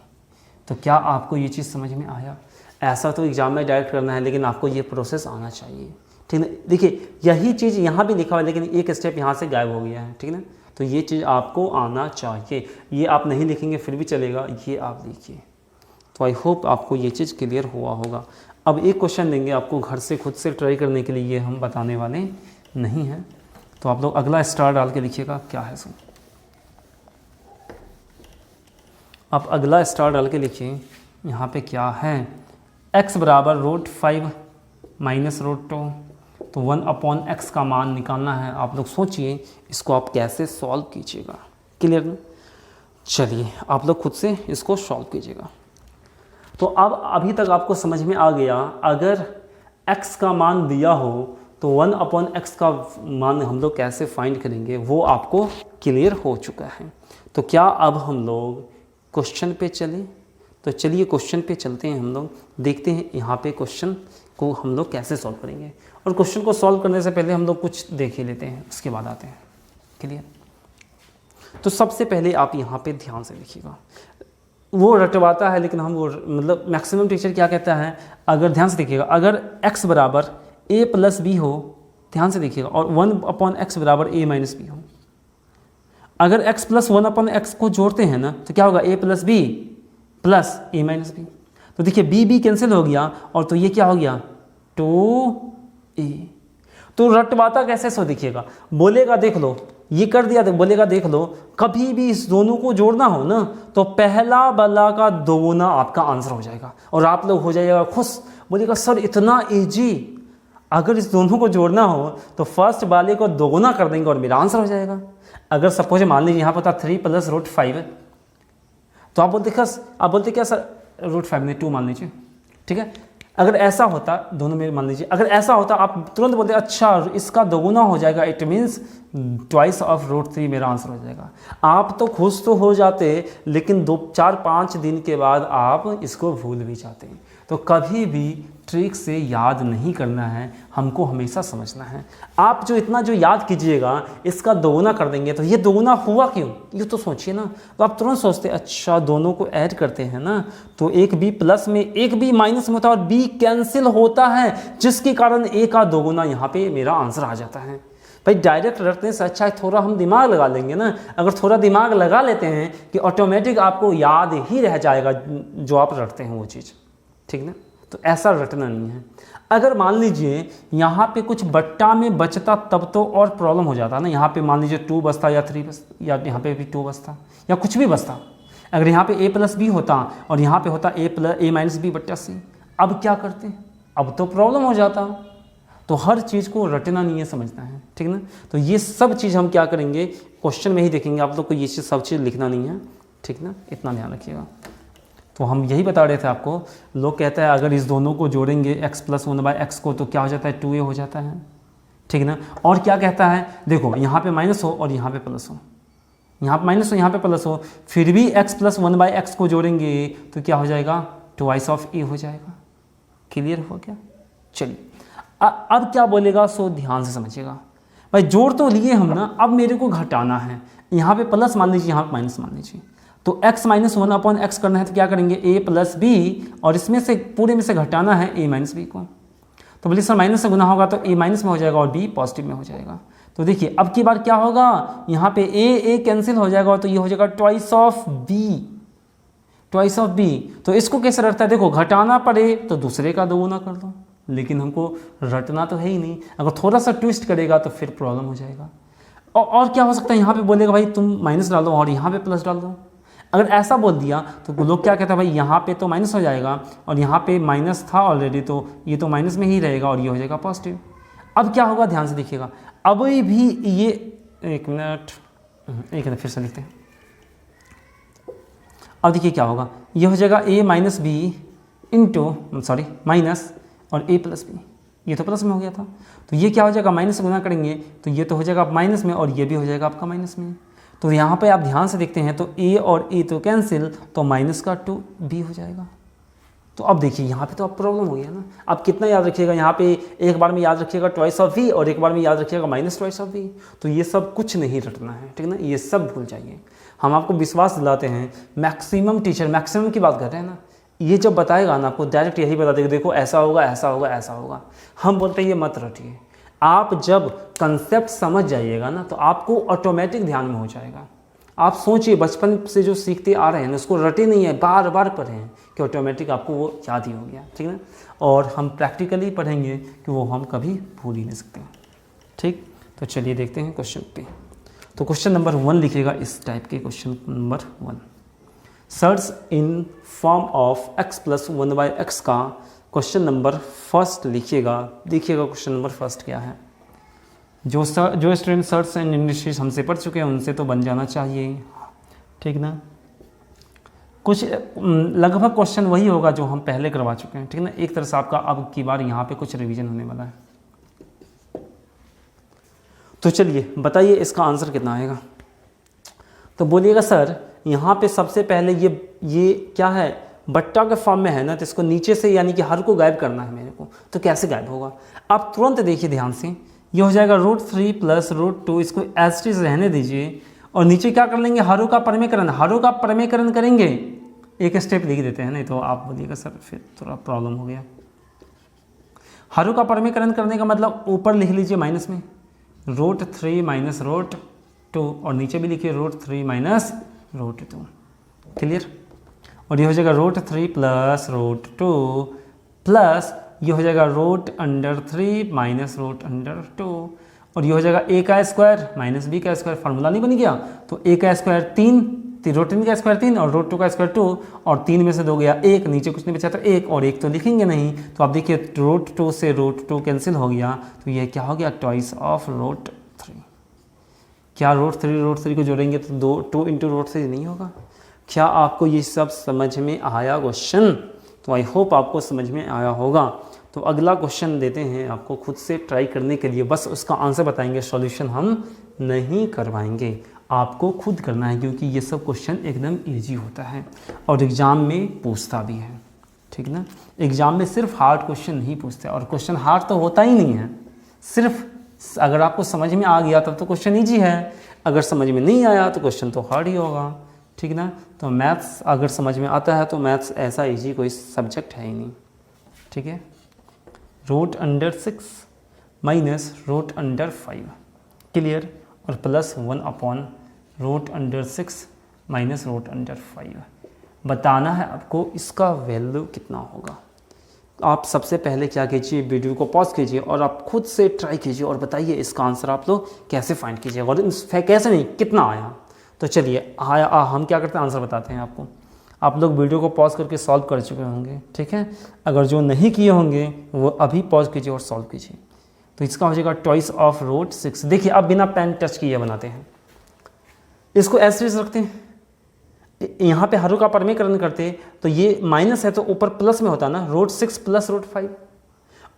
तो क्या आपको ये चीज़ समझ में आया? ऐसा तो एग्जाम में डायरेक्ट करना है, लेकिन आपको ये प्रोसेस आना चाहिए, ठीक है। देखिए यही चीज़ यहाँ भी लिखा हुआ है, लेकिन एक स्टेप यहाँ से गायब हो गया है, ठीक है ना। तो ये चीज़ आपको आना चाहिए, ये आप नहीं लिखेंगे फिर भी चलेगा, ये आप लिखिए। तो आई होप आपको ये चीज़ क्लियर हुआ होगा। अब एक क्वेश्चन देंगे आपको घर से खुद से ट्राई करने के लिए, ये हम बताने वाले नहीं हैं। तो आप लोग अगला स्टार डाल के लिखिएगा क्या है सो। आप अगला स्टार डाल के लिखिए यहाँ पे क्या है, x बराबर √5 माइनस √2, तो 1/x का मान निकालना है। आप लोग सोचिए इसको आप कैसे सॉल्व कीजिएगा। क्लियर ना? चलिए आप लोग खुद से इसको सॉल्व कीजिएगा। तो अब अभी तक आपको समझ में आ गया, अगर x का मान दिया हो तो 1/x का मान हम लोग कैसे फाइंड करेंगे, वो आपको क्लियर हो चुका है। तो क्या अब हम लोग क्वेश्चन पे चलें? तो चलिए क्वेश्चन पे चलते हैं, हम लोग देखते हैं यहाँ पे क्वेश्चन को हम लोग कैसे सॉल्व करेंगे। और क्वेश्चन को सॉल्व करने से पहले हम लोग कुछ देख ही लेते हैं, उसके बाद आते हैं। क्लियर? तो सबसे पहले आप यहाँ पे ध्यान से देखिएगा, वो रटवाता है लेकिन हम वो मतलब मैक्सिमम टीचर क्या कहता है, अगर ध्यान से देखिएगा, अगर x बराबर a प्लस बी हो, ध्यान से देखिएगा, और 1/x बराबर a माइनस बी हो, अगर x प्लस 1/x को जोड़ते हैं ना तो क्या होगा a plus b plus a minus b. तो देखिए b कैंसिल हो गया, और तो ये क्या हो गया 2a। तो रटवाता कैसे सो देखिएगा, बोलेगा देख लो, ये कर दिया तो बोलेगा देख लो, कभी भी इस दोनों को जोड़ना हो ना तो पहला वाला का दोगुना आपका आंसर हो जाएगा, और आप लोग हो जाइएगा खुश, बोलेगा सर इतना इजी। अगर इस दोनों को जोड़ना हो तो फर्स्ट वाले को दोगुना कर देंगे और मेरा आंसर हो जाएगा। अगर सपोज मान लीजिए यहाँ पर था 3 प्लस √5, तो आप बोलते क्या सर √5 में 2 मान लीजिए, ठीक है। अगर ऐसा होता, दोनों में मान लीजिए, अगर ऐसा होता आप तुरंत बोलते अच्छा इसका दोगुना हो जाएगा, इट मीन्स ट्वाइस ऑफ √3 मेरा आंसर हो जाएगा। आप तो खुश तो हो जाते, लेकिन 4-5 दिन के बाद आप इसको भूल भी जाते हैं। तो कभी भी ट्रिक से याद नहीं करना है, हमको हमेशा समझना है। आप जो इतना जो याद कीजिएगा इसका दोगुना कर देंगे, तो ये दोगुना हुआ क्यों, ये तो सोचिए ना। तो आप तुरंत सोचते अच्छा दोनों को ऐड करते हैं ना, तो एक b प्लस में एक b माइनस में होता है और b कैंसिल होता है, जिसके कारण a का दोगुना यहाँ पे मेरा आंसर आ जाता है। भाई डायरेक्ट रटने से अच्छा है थोड़ा हम दिमाग लगा लेंगे ना। अगर थोड़ा दिमाग लगा लेते हैं कि ऑटोमेटिक आपको याद ही रह जाएगा जो आप रटते हैं वो चीज़, ठीक ना। तो ऐसा रटना नहीं है। अगर मान लीजिए यहाँ पे कुछ बट्टा में बचता तब तो और प्रॉब्लम हो जाता ना, यहाँ पे मान लीजिए 2 बचता या 3 बचता, या यहाँ पे भी 2 बचता या कुछ भी बचता। अगर यहाँ पे a प्लस बी होता और यहाँ पे होता a माइनस बी बट्टा c, अब क्या करते, अब तो प्रॉब्लम हो जाता। तो हर चीज़ को रटना नहीं है, समझना है, ठीक ना। तो ये सब चीज़ हम क्या करेंगे, क्वेश्चन में ही देखेंगे। आप लोग को ये चीज़ सब चीज़ लिखना नहीं है, ठीक ना, इतना ध्यान रखिएगा। तो हम यही बता रहे थे आपको, लोग कहते हैं अगर इस दोनों को जोड़ेंगे x + 1/x को तो क्या हो जाता है, 2a हो जाता है, ठीक ना। और क्या कहता है, देखो यहाँ पे माइनस हो और यहाँ पे प्लस हो, यहाँ पे माइनस हो यहाँ पे प्लस हो, फिर भी x + 1/x को जोड़ेंगे तो क्या हो जाएगा, 2 a हो जाएगा। क्लियर हो गया। चलिए अब क्या बोलेगा, सो ध्यान से समझिएगा भाई। जोड़ तो लिए हम ना, अब मेरे को घटाना है। यहाँ पे प्लस मान लीजिए, यहाँ पे माइनस मान लीजिए, तो x - 1/x करना है तो क्या करेंगे, a + b, और इसमें से पूरे में से घटाना है a - b को। तो बोलिए सर माइनस से गुना होगा तो a माइनस में हो जाएगा और b पॉजिटिव में हो जाएगा। तो देखिए अब की बार क्या होगा, यहाँ पे a कैंसिल हो जाएगा तो ये हो जाएगा 2 b। तो इसको कैसे रटता है, देखो घटाना पड़े तो दूसरे का दोगुना कर दो, लेकिन हमको रटना तो है ही नहीं। अगर थोड़ा सा ट्विस्ट करेगा तो फिर प्रॉब्लम हो जाएगा। और क्या हो सकता है, यहाँ पे बोलेगा भाई तुम माइनस डाल दो और यहाँ पे प्लस डाल दो। अगर ऐसा बोल दिया तो लोग क्या कहते हैं, भाई यहाँ पे तो माइनस हो जाएगा और यहाँ पे माइनस था ऑलरेडी, तो ये तो माइनस में ही रहेगा और ये हो जाएगा पॉजिटिव। अब क्या होगा, ध्यान से देखिएगा। अब भी ये एक मिनट फिर से लिखते हैं। अब देखिए क्या होगा, ये हो जाएगा a - b into sorry minus और a + b, ये तो प्लस में हो गया था, तो ये क्या हो जाएगा, माइनस से गुना करेंगे तो ये तो हो जाएगा माइनस में और ये भी हो जाएगा आपका माइनस में। तो यहाँ पे आप ध्यान से देखते हैं तो a और a तो कैंसिल, तो माइनस का 2b हो जाएगा। तो अब देखिए यहाँ पे तो अब प्रॉब्लम हो गया ना। अब कितना याद रखिएगा, यहाँ पे एक बार में याद रखिएगा 2v और एक बार में याद रखिएगा -2v। तो ये सब कुछ नहीं रटना है, ठीक है ना, ये सब भूल जाइए। हम आपको विश्वास दिलाते हैं, मैक्सिमम टीचर मैक्सिमम की बात कर रहे हैं ना, ये जब बताएगा ना आपको डायरेक्ट यही बता देगा, देखो ऐसा होगा ऐसा होगा ऐसा होगा। हम बोलते हैं ये मत रटिए। आप जब कंसेप्ट समझ जाइएगा ना तो आपको ऑटोमेटिक ध्यान में हो जाएगा। आप सोचिए बचपन से जो सीखते आ रहे हैं उसको रटे नहीं है, बार बार पढ़े हैं कि ऑटोमेटिक आपको वो याद ही हो गया, ठीक है ना। और हम प्रैक्टिकली पढ़ेंगे कि वो हम कभी भूल ही नहीं सकते, ठीक। तो चलिए देखते हैं क्वेश्चन पे। तो क्वेश्चन नंबर 1 लिखिएगा इस टाइप के, question number 1, search in form of x + 1/x का क्वेश्चन नंबर 1 लिखिएगा। देखिएगा क्वेश्चन नंबर 1 क्या है। जो स्टूडेंट सर्च एंड इंडस्ट्रीज हमसे पढ़ चुके हैं उनसे तो बन जाना चाहिए, ठीक ना। कुछ लगभग क्वेश्चन वही होगा जो हम पहले करवा चुके हैं, ठीक ना। एक तरह से आपका अब की बार यहाँ पे कुछ रिवीजन होने वाला है। तो चलिए बताइए इसका आंसर कितना आएगा। तो बोलिएगा सर यहाँ पे सबसे पहले ये क्या है, बट्टा के फॉर्म में है ना, तो इसको नीचे से यानी कि हर को गायब करना है मेरे को। तो कैसे गायब होगा, आप तुरंत देखिए ध्यान से। ये हो जाएगा √3 + √2, इसको एज इट इज रहने दीजिए और नीचे क्या कर लेंगे, हरों का परमेकरण करेंगे। एक स्टेप लिख देते हैं, नहीं तो आप बोलिएगा सर फिर थोड़ा प्रॉब्लम हो गया। हरों का परमेकरण करने का मतलब ऊपर लिख लीजिए माइनस में √3 - √2 और नीचे भी लिखिए √3 - √2। क्लियर। और ये हो जाएगा √3 + √2 प्लस ये हो जाएगा √3 - √2 और ये हो जाएगा a का स्क्वायर - b का स्क्वायर। फार्मूला नहीं बन गया, तो a का स्क्वायर 3, √3 का स्क्वायर 3 और √2 का स्क्वायर 2 और 3 में से 2 गया 1, नीचे कुछ नहीं बचा तो 1 और 1 तो लिखेंगे नहीं। तो आप देखिए √2 से √2 कैंसिल हो गया, तो ये क्या हो गया, 2 ऑफ √3। क्या √3 को जोड़ेंगे तो 2 × √3 नहीं होगा। क्या आपको ये सब समझ में आया क्वेश्चन? तो आई होप आपको समझ में आया होगा। तो अगला क्वेश्चन देते हैं आपको खुद से ट्राई करने के लिए, बस उसका आंसर बताएंगे, सॉल्यूशन हम नहीं करवाएंगे, आपको खुद करना है क्योंकि ये सब क्वेश्चन एकदम इजी होता है और एग्ज़ाम में पूछता भी है, ठीक ना। एग्ज़ाम में सिर्फ हार्ड क्वेश्चन नहीं पूछते और क्वेश्चन हार्ड तो होता ही नहीं है, सिर्फ अगर आपको समझ में आ गया तब तो क्वेश्चन ईजी है, अगर समझ में नहीं आया तो क्वेश्चन तो हार्ड ही होगा, ठीक ना। तो मैथ्स अगर समझ में आता है तो मैथ्स ऐसा इजी कोई सब्जेक्ट है ही नहीं, ठीक है। √6 माइनस √5 क्लियर और प्लस 1/√6 माइनस √5 बताना है आपको, इसका वैल्यू कितना होगा। आप सबसे पहले क्या कीजिए, वीडियो को पॉज कीजिए और आप खुद से ट्राई कीजिए और बताइए इसका आंसर आप लोग कैसे फाइंड कीजिए और कैसे नहीं कितना आया। तो चलिए हम क्या करते हैं, आंसर बताते हैं आपको। आप लोग वीडियो को पॉज करके सॉल्व कर चुके होंगे, ठीक है। अगर जो नहीं किए होंगे वो अभी पॉज कीजिए और सॉल्व कीजिए। तो इसका हो जाएगा ट्वाइस ऑफ रूट 6। देखिए अब बिना पेन टच किए बनाते हैं, इसको ऐसे रखते हैं, यहाँ पे हरों का परमीकरण करते तो ये माइनस है तो ऊपर प्लस में होता ना, रूट 6 प्लस रूट 5,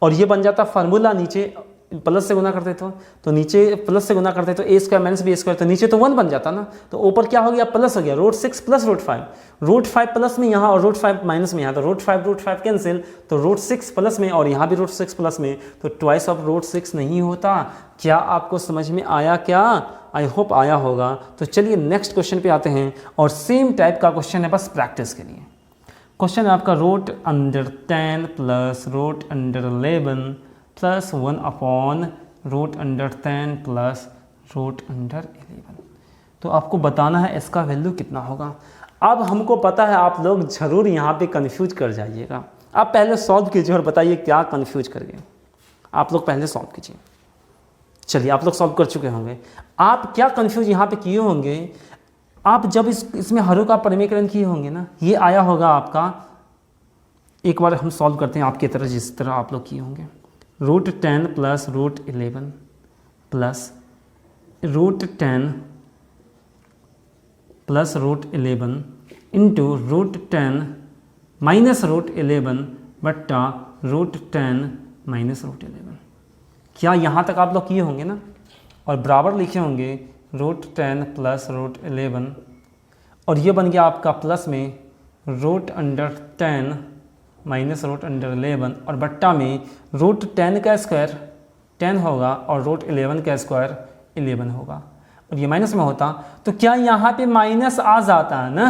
और ये बन जाता फार्मूला, नीचे प्लस से गुना करते तो नीचे प्लस से गुना करते तो ए स्क्वायर माइनस बी स्क्वायर, तो नीचे तो 1 बन जाता ना, तो ऊपर क्या हो गया प्लस हो गया, root 6 plus root 5, root 5 plus में यहाँ और रूट 5 माइनस में यहाँ, तो रूट 5 कैंसिल, तो रूट 6 प्लस में और यहाँ भी रूट 6 प्लस में, तो ट्वाइस ऑफ रूट 6 नहीं होता। क्या आपको समझ में आया क्या? आई होप आया होगा। तो चलिए नेक्स्ट क्वेश्चन पे आते हैं, और सेम टाइप का क्वेश्चन है बस प्रैक्टिस के लिए। क्वेश्चन है आपका root under 10 plus root under 11 plus 1 upon root under 10 plus root under 11। तो आपको बताना है इसका वैल्यू कितना होगा। अब हमको पता है आप लोग ज़रूर यहाँ पे कंफ्यूज कर जाइएगा। आप पहले सॉल्व कीजिए और बताइए क्या कंफ्यूज कर गए। आप लोग पहले सॉल्व कीजिए। चलिए आप लोग सॉल्व कर चुके होंगे। आप क्या कंफ्यूज यहाँ पे किए होंगे, आप जब इसमें हरों का परमीकरण किए होंगे ना, ये आया होगा आपका, एक बार हम सॉल्व करते हैं आपकी तरह जिस तरह आप लोग किए होंगे। Root 10 plus root 11 plus root 10 plus root 11 into root 10 minus root 11 बट्टा रूट 10 माइनस रूट 11। क्या यहाँ तक आप लोग किए होंगे ना, और बराबर लिखे होंगे रूट 10 प्लस रूट 11, और ये बन गया आपका प्लस में root under 10 minus root under 11, और बट्टा में रूट 10 का स्क्वायर 10 होगा और रूट 11 का स्क्वायर 11 होगा, और ये माइनस में होता तो क्या यहाँ पे माइनस आ जाता है ना।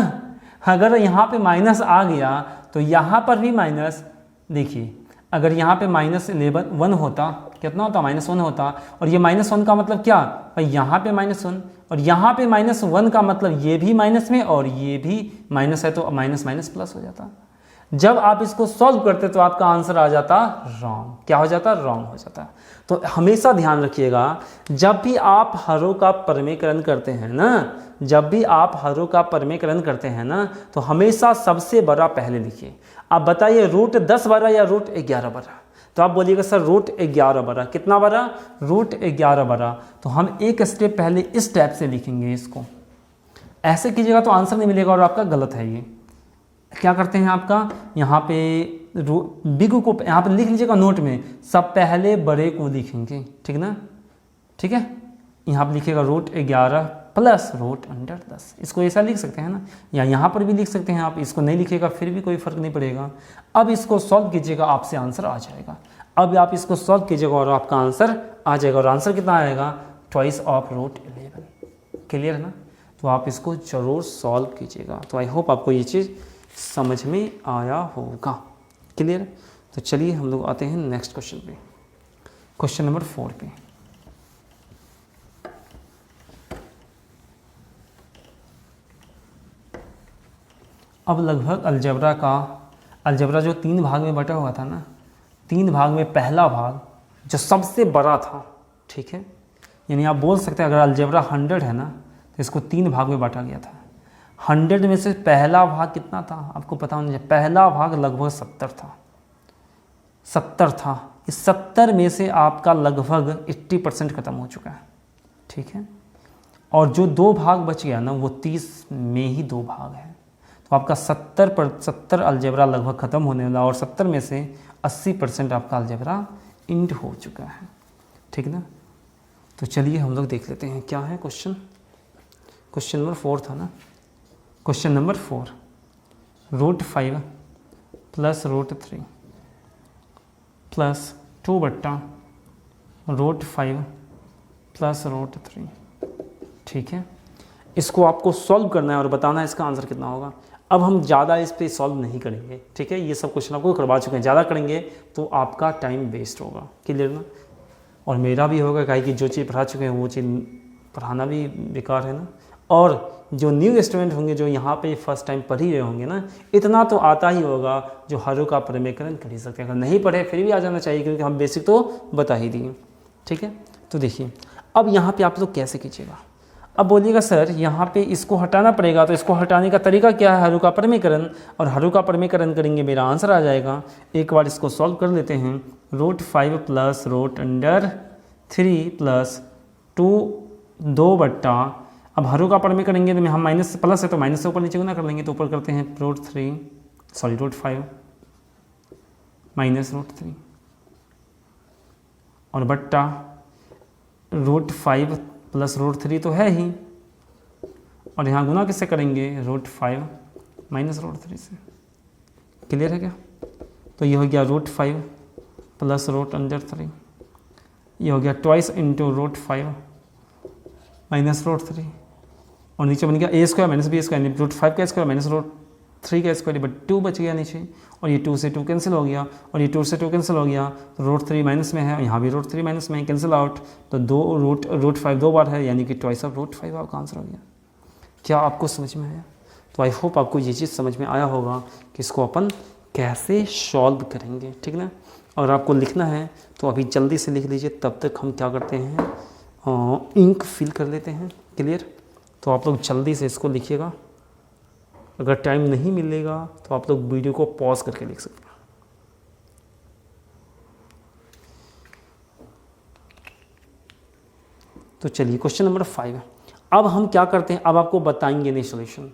अगर यहाँ पे माइनस आ गया तो यहाँ पर भी माइनस, देखिए अगर यहाँ पे माइनस 1 होता, कितना होता -1 होता, और ये -1 का मतलब क्या भाई, यहाँ पे -1 और यहाँ पे -1 का मतलब ये भी माइनस में और ये भी माइनस है, तो माइनस माइनस प्लस हो जाता। जब आप इसको सॉल्व करते तो आपका आंसर आ जाता रॉन्ग। क्या हो जाता? रॉन्ग हो जाता। तो हमेशा ध्यान रखिएगा, जब भी आप हरों का परमीकरण करते हैं ना, जब भी आप हरों का परमीकरण करते हैं ना, तो हमेशा सबसे बड़ा पहले लिखिए। आप बताइए रूट 10 बड़ा या रूट 11 बड़ा, तो आप बोलिएगा सर रूट 11 बड़ा। कितना बड़ा? रूट 11 बड़ा। तो हम एक स्टेप पहले इस टाइप से लिखेंगे, इसको ऐसे कीजिएगा तो आंसर नहीं मिलेगा और आपका गलत है। ये क्या करते हैं, आपका यहाँ पे बिग को यहाँ पे लिख लीजिएगा नोट में, सब पहले बड़े को लिखेंगे, ठीक ना, ठीक है। यहाँ पे लिखिएगा रूट 11 प्लस रूट अंडर 10, इसको ऐसा लिख सकते हैं ना, या यहाँ पर भी लिख सकते हैं आप। इसको नहीं लिखेगा फिर भी कोई फ़र्क नहीं पड़ेगा। अब इसको सॉल्व कीजिएगा, आपसे आंसर आ जाएगा। अब आप इसको सॉल्व कीजिएगा और आपका आंसर आ जाएगा, और आंसर कितना आएगा? Twice of root 11। क्लियर है ना? तो आप इसको ज़रूर सॉल्व कीजिएगा। तो आई होप आपको ये चीज़ समझ में आया होगा। क्लियर? तो चलिए हम लोग आते हैं नेक्स्ट क्वेश्चन पे, क्वेश्चन नंबर 4 पे। अब लगभग अलजेब्रा जो 3 भाग में बटा हुआ था ना, 3 भाग में पहला भाग जो सबसे बड़ा था, ठीक है, यानी आप बोल सकते हैं अगर अलजेब्रा 100 है ना तो इसको 3 भाग में बांटा गया था। 100 में से पहला भाग कितना था आपको पता होना चाहिए। पहला भाग लगभग 70 था। इस 70 में से आपका लगभग 80% ख़त्म हो चुका है, ठीक है। और जो 2 भाग बच गया ना, वो 30 में ही 2 भाग है। तो आपका 70 अलजेब्रा लगभग ख़त्म होने वाला, और 70 में से 80% आपका अलजेब्रा इंड हो चुका है, ठीक ना। तो चलिए हम लोग देख लेते हैं क्या है क्वेश्चन। क्वेश्चन नंबर 4 था ना। Question number 4, root 5 plus root 3 plus 2 बट्टा रूट 5 प्लस रूट 3, ठीक है। इसको आपको सॉल्व करना है और बताना है इसका आंसर कितना होगा। अब हम ज़्यादा इस पे सॉल्व नहीं करेंगे, ठीक है। ये सब क्वेश्चन आपको करवा चुके हैं, ज़्यादा करेंगे तो आपका टाइम वेस्ट होगा। क्लियर ना? और मेरा भी होगा, काहे कि जो चीज़ पढ़ा चुके हैं वो चीज़ पढ़ाना भी बेकार है ना। और जो न्यू स्टूडेंट होंगे, जो यहाँ पे फर्स्ट टाइम पढ़ ही रहे होंगे ना, इतना तो आता ही होगा जो हरों का परमीकरण कर ही सकते हैं। अगर नहीं पढ़े फिर भी आ जाना चाहिए, क्योंकि हम बेसिक तो बता ही दिए, ठीक है। तो देखिए अब यहाँ पे आप लोग कैसे कीजिएगा। अब बोलिएगा सर यहाँ पे इसको हटाना पड़ेगा, तो इसको हटाने का तरीका क्या है? हरों का परमीकरण, और हरों का परमीकरण करेंगे मेरा आंसर आ जाएगा। एक बार इसको सॉल्व कर लेते हैं। √5 प्लस √3 प्लस 2 बट्टा, अब हरों का परमीकरण करेंगे तो हम माइनस प्लस है तो माइनस से ऊपर नीचे गुना कर लेंगे, तो ऊपर करते हैं √5 माइनस √3 और बट्टा √5 प्लस √3 तो है ही, और यहाँ गुना किससे करेंगे? √5 माइनस √3 से। क्लियर है क्या? तो ये हो गया √5 प्लस √3, ये हो गया ट्वाइस इंटू √5 माइनस √3, और नीचे बन गया a² माइनस b², √5 का स्क्वायर माइनस √3 का स्क्वायर, बट 2 बच गया नीचे, और ये 2 से 2 कैंसिल हो गया, और ये 2 से 2 कैंसिल हो गया, तो √3 माइनस में है, यहाँ भी √3 माइनस में है, कैंसिल आउट, तो √5 2 बार है, यानी कि ट्वाइस ऑफ √5 आपका आंसर हो गया। क्या आपको समझ में आया? तो आई होप आपको ये चीज़ समझ में आया होगा कि इसको अपन कैसे सॉल्व करेंगे, ठीक ना। और आपको लिखना है तो अभी जल्दी से लिख लीजिए, तब तक हम क्या करते हैं, इंक फिल कर लेते हैं। क्लियर? तो आप लोग जल्दी से इसको लिखिएगा, अगर टाइम नहीं मिलेगा तो आप लोग वीडियो को पॉज करके लिख सकते हैं। तो चलिए क्वेश्चन नंबर 5 है। अब हम क्या करते हैं, अब आपको बताएंगे नहीं सॉल्यूशन,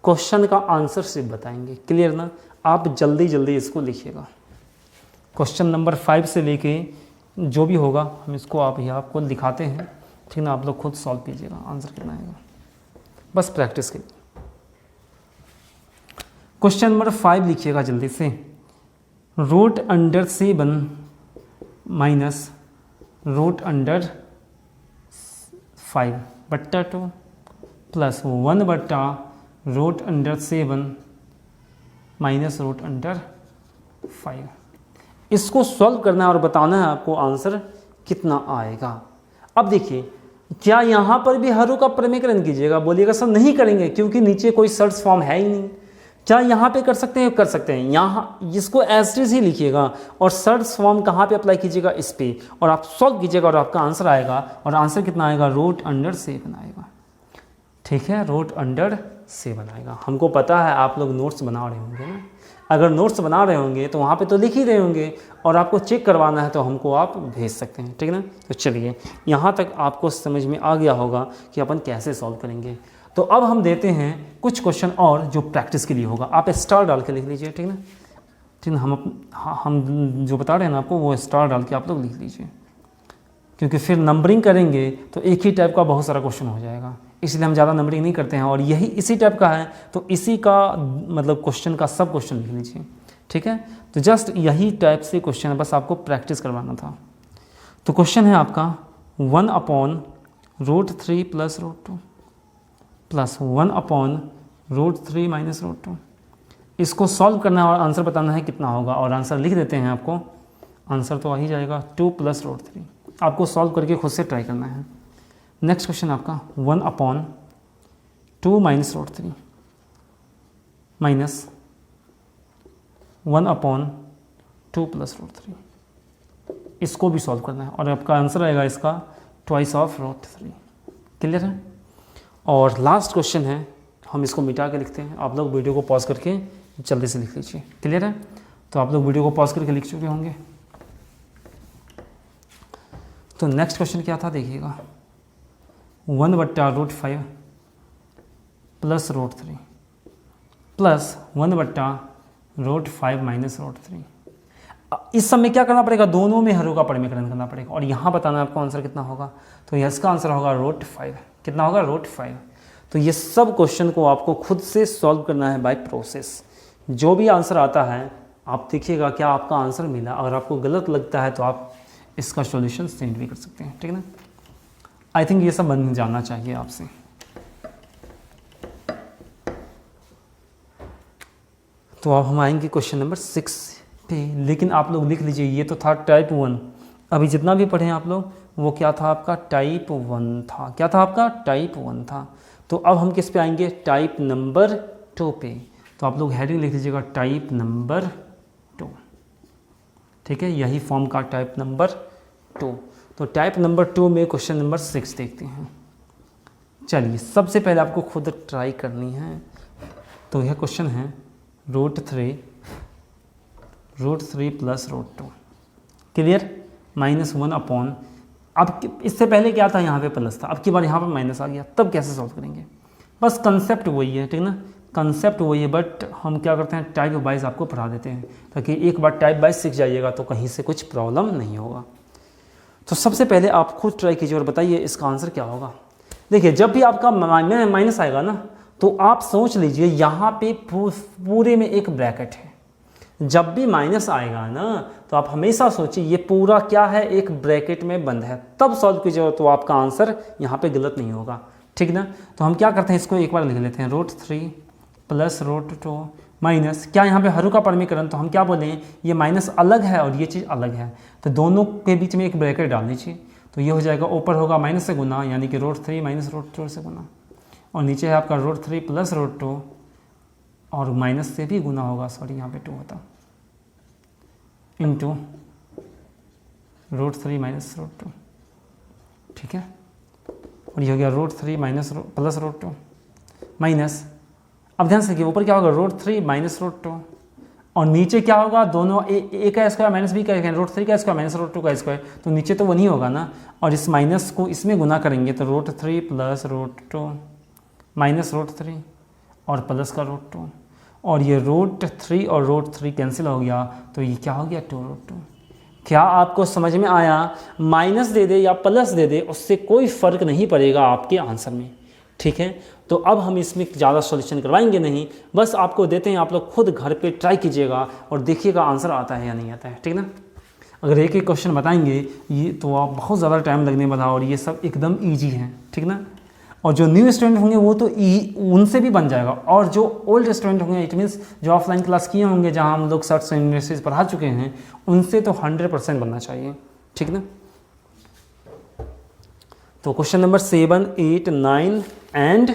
क्वेश्चन का आंसर सिर्फ बताएंगे। क्लियर ना? आप जल्दी जल्दी इसको लिखिएगा। क्वेश्चन नंबर 5 से लेके जो भी होगा हम इसको आप यहाँ आपको दिखाते हैं, ठीक ना। आप लोग खुद सॉल्व कीजिएगा, आंसर कितना आएगा, बस प्रैक्टिस के लिए। क्वेश्चन नंबर 5 लिखिएगा जल्दी से। √7 माइनस √5 बट्टा 2 प्लस 1 बट्टा √7 माइनस √5। इसको सॉल्व करना है और बताना है आपको आंसर कितना आएगा। अब देखिए, क्या यहाँ पर भी हरों का परमीकरण कीजिएगा? बोलिएगा सर नहीं करेंगे, क्योंकि नीचे कोई सर्च फॉर्म है ही नहीं। क्या यहाँ पे कर सकते हैं? कर सकते हैं। यहाँ इसको एज इट ही लिखिएगा और सर्च फॉर्म कहाँ पे अप्लाई कीजिएगा? इस पे, और आप सॉल्व कीजिएगा और आपका आंसर आएगा। और आंसर कितना आएगा? √7 आएगा। ठीक है, √7 आएगा। हमको पता है आप लोग नोट्स बना रहे होंगे ना। अगर नोट्स बना रहे होंगे तो वहाँ पे तो लिख ही रहे होंगे, और आपको चेक करवाना है तो हमको आप भेज सकते हैं, ठीक है ना। तो चलिए, यहाँ तक आपको समझ में आ गया होगा कि अपन कैसे सॉल्व करेंगे। तो अब हम देते हैं कुछ क्वेश्चन और जो प्रैक्टिस के लिए होगा। आप स्टार डाल के लिख लीजिए, ठीक ना। ठीक ना, हम जो बता रहे हैं ना आपको, वो स्टार डाल के आप लोग लिख लीजिए, क्योंकि फिर नंबरिंग करेंगे तो एक ही टाइप का बहुत सारा क्वेश्चन हो जाएगा, इसलिए हम ज़्यादा नंबरिंग नहीं करते हैं। और यही इसी टाइप का है तो इसी का मतलब क्वेश्चन का सब क्वेश्चन लिख लीजिए, ठीक है। तो जस्ट यही टाइप से क्वेश्चन है, बस आपको प्रैक्टिस करवाना था। तो क्वेश्चन है आपका 1/√3 प्लस √2 प्लस 1/√3 माइनस √2। इसको सॉल्व करना है और आंसर बताना है कितना होगा, और आंसर लिख देते हैं आपको। आंसर तो आ ही जाएगा 2 प्लस √3। आपको सॉल्व करके खुद से ट्राई करना है। नेक्स्ट क्वेश्चन आपका 1/2 माइनस √3 माइनस 1/2 प्लस √3। इसको भी सॉल्व करना है और आपका आंसर आएगा इसका ट्वाइस ऑफ √3। क्लियर है? और लास्ट क्वेश्चन है, हम इसको मिटा के लिखते हैं। आप लोग वीडियो को पॉज करके जल्दी से लिख लीजिए। क्लियर है? तो आप लोग वीडियो को पॉज करके लिख चुके होंगे। तो नेक्स्ट क्वेश्चन क्या था देखिएगा, 1/√5 प्लस √3 प्लस 1/√5 माइनस √3। इस समय क्या करना पड़ेगा? दोनों में हरों का परमीकरण करना पड़ेगा, और यहाँ बताना आपको आंसर कितना होगा। तो इसका आंसर होगा √5। कितना होगा? √5। तो ये सब क्वेश्चन को आपको खुद से सॉल्व करना है बाय प्रोसेस। जो भी आंसर आता है आप देखिएगा क्या आपका आंसर मिला। अगर आपको गलत लगता है तो आप इसका सॉल्यूशन सेंड भी कर सकते हैं, ठीक है ना। आई थिंक ये सब बन जाना चाहिए आपसे। तो अब हम आएंगे क्वेश्चन नंबर 6 पे, लेकिन आप लोग लिख लीजिए, ये तो था टाइप 1। अभी जितना भी पढ़े आप लोग वो क्या था आपका? टाइप 1 था। क्या था आपका? टाइप 1 था। तो अब हम किस पे आएंगे? टाइप नंबर 2 पे। तो आप लोग हेडिंग लिख लीजिएगा टाइप नंबर 2, ठीक है। यही फॉर्म का टाइप नंबर 2। तो टाइप नंबर 2 में क्वेश्चन नंबर 6 देखते हैं। चलिए सबसे पहले आपको खुद ट्राई करनी है। तो यह क्वेश्चन है √3 प्लस √2 क्लियर, -1 अपॉन, अब इससे पहले क्या था, यहाँ पे प्लस था, अब की बार यहाँ पे माइनस आ गया, तब कैसे सॉल्व करेंगे। बस कंसेप्ट वही है, ठीक ना, कंसेप्ट वही है, बट हम क्या करते हैं टाइप वाइज आपको पढ़ा देते हैं ताकि एक बार टाइप वाइज सीख जाइएगा तो कहीं से कुछ प्रॉब्लम नहीं होगा। तो सबसे पहले आप खुद ट्राई कीजिए और बताइए इसका आंसर क्या होगा। देखिए जब भी आपका माइनस आएगा ना तो आप सोच लीजिए यहाँ पे पूरे में एक ब्रैकेट है। जब भी माइनस आएगा ना तो आप हमेशा सोचिए ये पूरा क्या है, एक ब्रैकेट में बंद है, तब सॉल्व कीजिए तो आपका आंसर यहाँ पे गलत नहीं होगा, ठीक ना। तो हम क्या करते हैं, इसको एक बार लिख लेते हैं √3 प्लस √2 माइनस, क्या यहाँ पे हरों का परमीकरण, तो हम क्या बोलें, ये माइनस अलग है और ये चीज़ अलग है, तो दोनों के बीच में एक ब्रैकेट डाल दीजिए। तो ये हो जाएगा, ऊपर होगा माइनस से गुना, यानी कि √3 माइनस √2 से गुना, और नीचे है आपका √3 प्लस √2 और माइनस से भी गुना होगा, सॉरी यहाँ पे 2 होता, इंटू √3 माइनस √2, ठीक है। और ये हो गया √3 माइनस प्लस √2 माइनस, अब ध्यान से देखिए ऊपर क्या होगा √3 माइनस √2 और नीचे क्या होगा, दोनों ए का स्क्वायर माइनस बी का √3 का स्क्वायर माइनस √2 का स्क्वायर, तो नीचे तो वो नहीं होगा ना, और इस माइनस को इसमें गुना करेंगे तो √3 प्लस √2 माइनस √3 और प्लस का √2, और ये √3 और √3 कैंसिल हो गया, तो ये क्या हो गया 2√2। क्या आपको समझ में आया, माइनस दे दे या प्लस दे दे उससे कोई फ़र्क नहीं पड़ेगा आपके आंसर में, ठीक है। तो अब हम इसमें ज़्यादा सॉल्यूशन करवाएंगे नहीं, बस आपको देते हैं, आप लोग खुद घर पे ट्राई कीजिएगा और देखिएगा आंसर आता है या नहीं आता है, ठीक ना। अगर एक एक क्वेश्चन बताएंगे ये तो आप बहुत ज़्यादा टाइम लगने वाला, और ये सब एकदम ईजी हैं, ठीक ना। और जो न्यू स्टूडेंट होंगे वो तो उनसे भी बन जाएगा, और जो ओल्ड स्टूडेंट होंगे इट मीन्स जो ऑफलाइन क्लास किए होंगे जहाँ हम लोग सर्च यूनिवर्सिटीज पढ़ा चुके हैं, उनसे तो 100% बनना चाहिए, ठीक ना। तो question number 7, 8, 9 and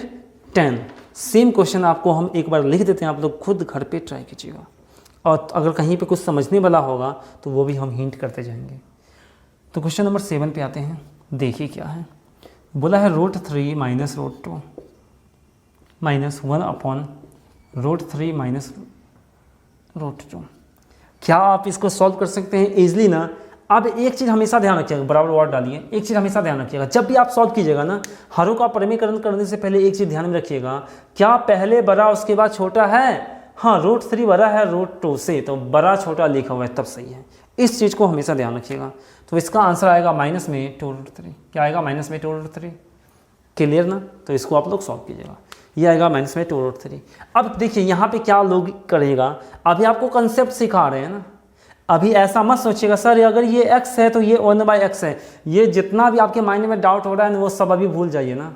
10 same question आपको हम एक बार लिख देते हैं, आप लोग खुद घर पे ट्राई कीजिएगा, और अगर कहीं पे कुछ समझने वाला होगा तो वो भी हम हिंट करते जाएंगे। तो क्वेश्चन नंबर 7 पे आते हैं, देखिए क्या है, बोला है √3 माइनस √2 माइनस 1 अपॉन √3 माइनस √2। क्या आप इसको सॉल्व कर सकते हैं ईजिली ना। अब एक चीज़ हमेशा ध्यान रखिएगा, बराबर वर्ड डालिए, एक चीज़ हमेशा ध्यान रखिएगा, जब भी आप सॉल्व कीजिएगा ना हरों का परमीकरण करने से पहले एक चीज़ ध्यान में रखिएगा, क्या पहले बड़ा उसके बाद छोटा है, हाँ √3 बड़ा है √2 से, तो बड़ा छोटा लिखा हुआ है तब सही है, इस चीज़ को हमेशा ध्यान रखिएगा। तो इसका आंसर आएगा माइनस में 2√3, क्या आएगा माइनस में 2√3, क्लियर ना। तो इसको आप लोग सॉल्व कीजिएगा, ये आएगा माइनस में 2√3। अब देखिए यहाँ पे क्या लोग करेगा, अभी आपको कंसेप्ट सिखा रहे हैं ना, अभी ऐसा मत सोचिएगा सर अगर ये x है तो ये 1/x है, ये जितना भी आपके माइंड में डाउट हो रहा है ना वो सब अभी भूल जाइए ना।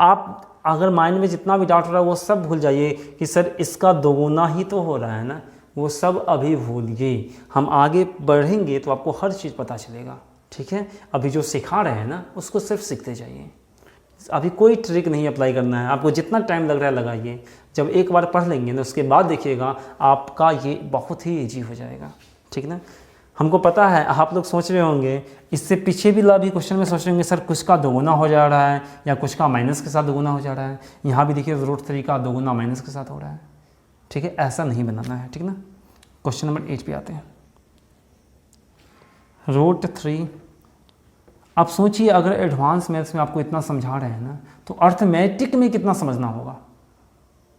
आप अगर माइंड में जितना भी डाउट हो रहा है वो सब भूल जाइए कि सर इसका दोगुना ही तो हो रहा है ना, वो सब अभी भूलिए। हम आगे बढ़ेंगे तो आपको हर चीज़ पता चलेगा, ठीक है। अभी जो सिखा रहे हैं ना उसको सिर्फ सीखते जाइए, अभी कोई ट्रिक नहीं अप्लाई करना है, आपको जितना टाइम लग रहा है लगाइए। जब एक बार पढ़ लेंगे ना उसके बाद देखिएगा आपका ये बहुत ही ईजी हो जाएगा, ठीक ना। हमको पता है आप लोग सोच रहे होंगे, इससे पीछे भी भी क्वेश्चन में सोच रहे होंगे सर कुछ का दोगुना हो जा रहा है या कुछ का माइनस के साथ दोगुना हो जा रहा है। यहाँ भी देखिए √3 का दोगुना माइनस के साथ हो रहा है, ठीक है, ऐसा नहीं बनाना है, ठीक ना। क्वेश्चन नंबर 8 पे आते हैं, √3। आप सोचिए अगर एडवांस मैथ्स में आपको इतना समझा रहे हैं ना तो अर्थमेटिक में कितना समझना होगा,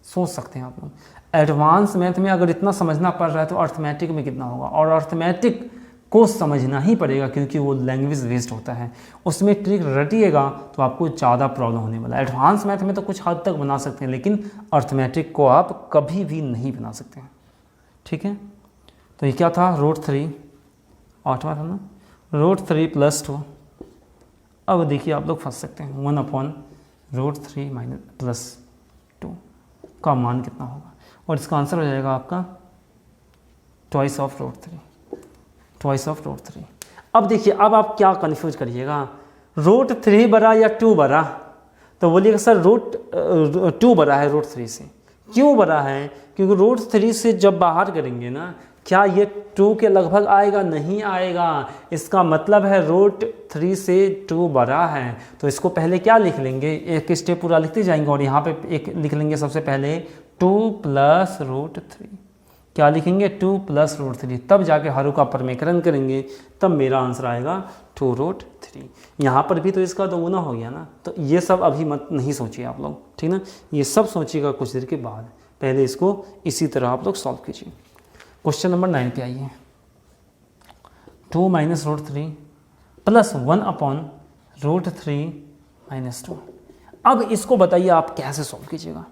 सोच सकते हैं आप लोग। एडवांस मैथ में अगर इतना समझना पड़ रहा है तो अर्थमेटिक में कितना होगा, और अर्थमेटिक को समझना ही पड़ेगा क्योंकि वो लैंग्वेज बेस्ड होता है, उसमें ट्रिक रटिएगा तो आपको ज़्यादा प्रॉब्लम होने वाला है। एडवांस मैथ में तो कुछ हद तक बना सकते हैं लेकिन अर्थमेटिक को आप कभी भी नहीं बना सकते हैं, ठीक है। तो ये क्या था √3, 8वां था ना, √3 प्लस 2। अब देखिए आप लोग फंस सकते हैं, 1 अपॉन √3 माइनस प्लस 2 का मान कितना होगा, और इसका आंसर हो जाएगा आपका ट्वाइस ऑफ √3। अब देखिए अब आप क्या कंफ्यूज करिएगा, √3 बड़ा या 2 बड़ा, तो बोलिएगा सर √2 बड़ा है √3 से। क्यों बड़ा है, क्योंकि √3 से जब बाहर करेंगे ना क्या ये 2 के लगभग आएगा? नहीं आएगा। इसका मतलब है रूट 3 से 2 बड़ा है। तो इसको पहले क्या लिख लेंगे, एक स्टेप पूरा लिखते जाएंगे और यहाँ पे एक लिख लेंगे सबसे पहले 2 प्लस रूट 3। क्या लिखेंगे? 2 प्लस रूट 3। तब जाके हरों का परमीकरण करेंगे, तब मेरा आंसर आएगा 2 रूट 3। यहाँ पर भी तो इसका दोगुना हो गया ना। तो ये सब अभी मत नहीं सोचिए आप लोग, ठीक ना। ये सब सोचिएगा कुछ देर के बाद। पहले इसको इसी तरह आप लोग सॉल्व कीजिए। क्वेश्चन नंबर 9 पे आइए। 2 minus root 3 plus 1 upon root 3 minus 2। अब इसको बताइए आप कैसे सॉल्व कीजिएगा।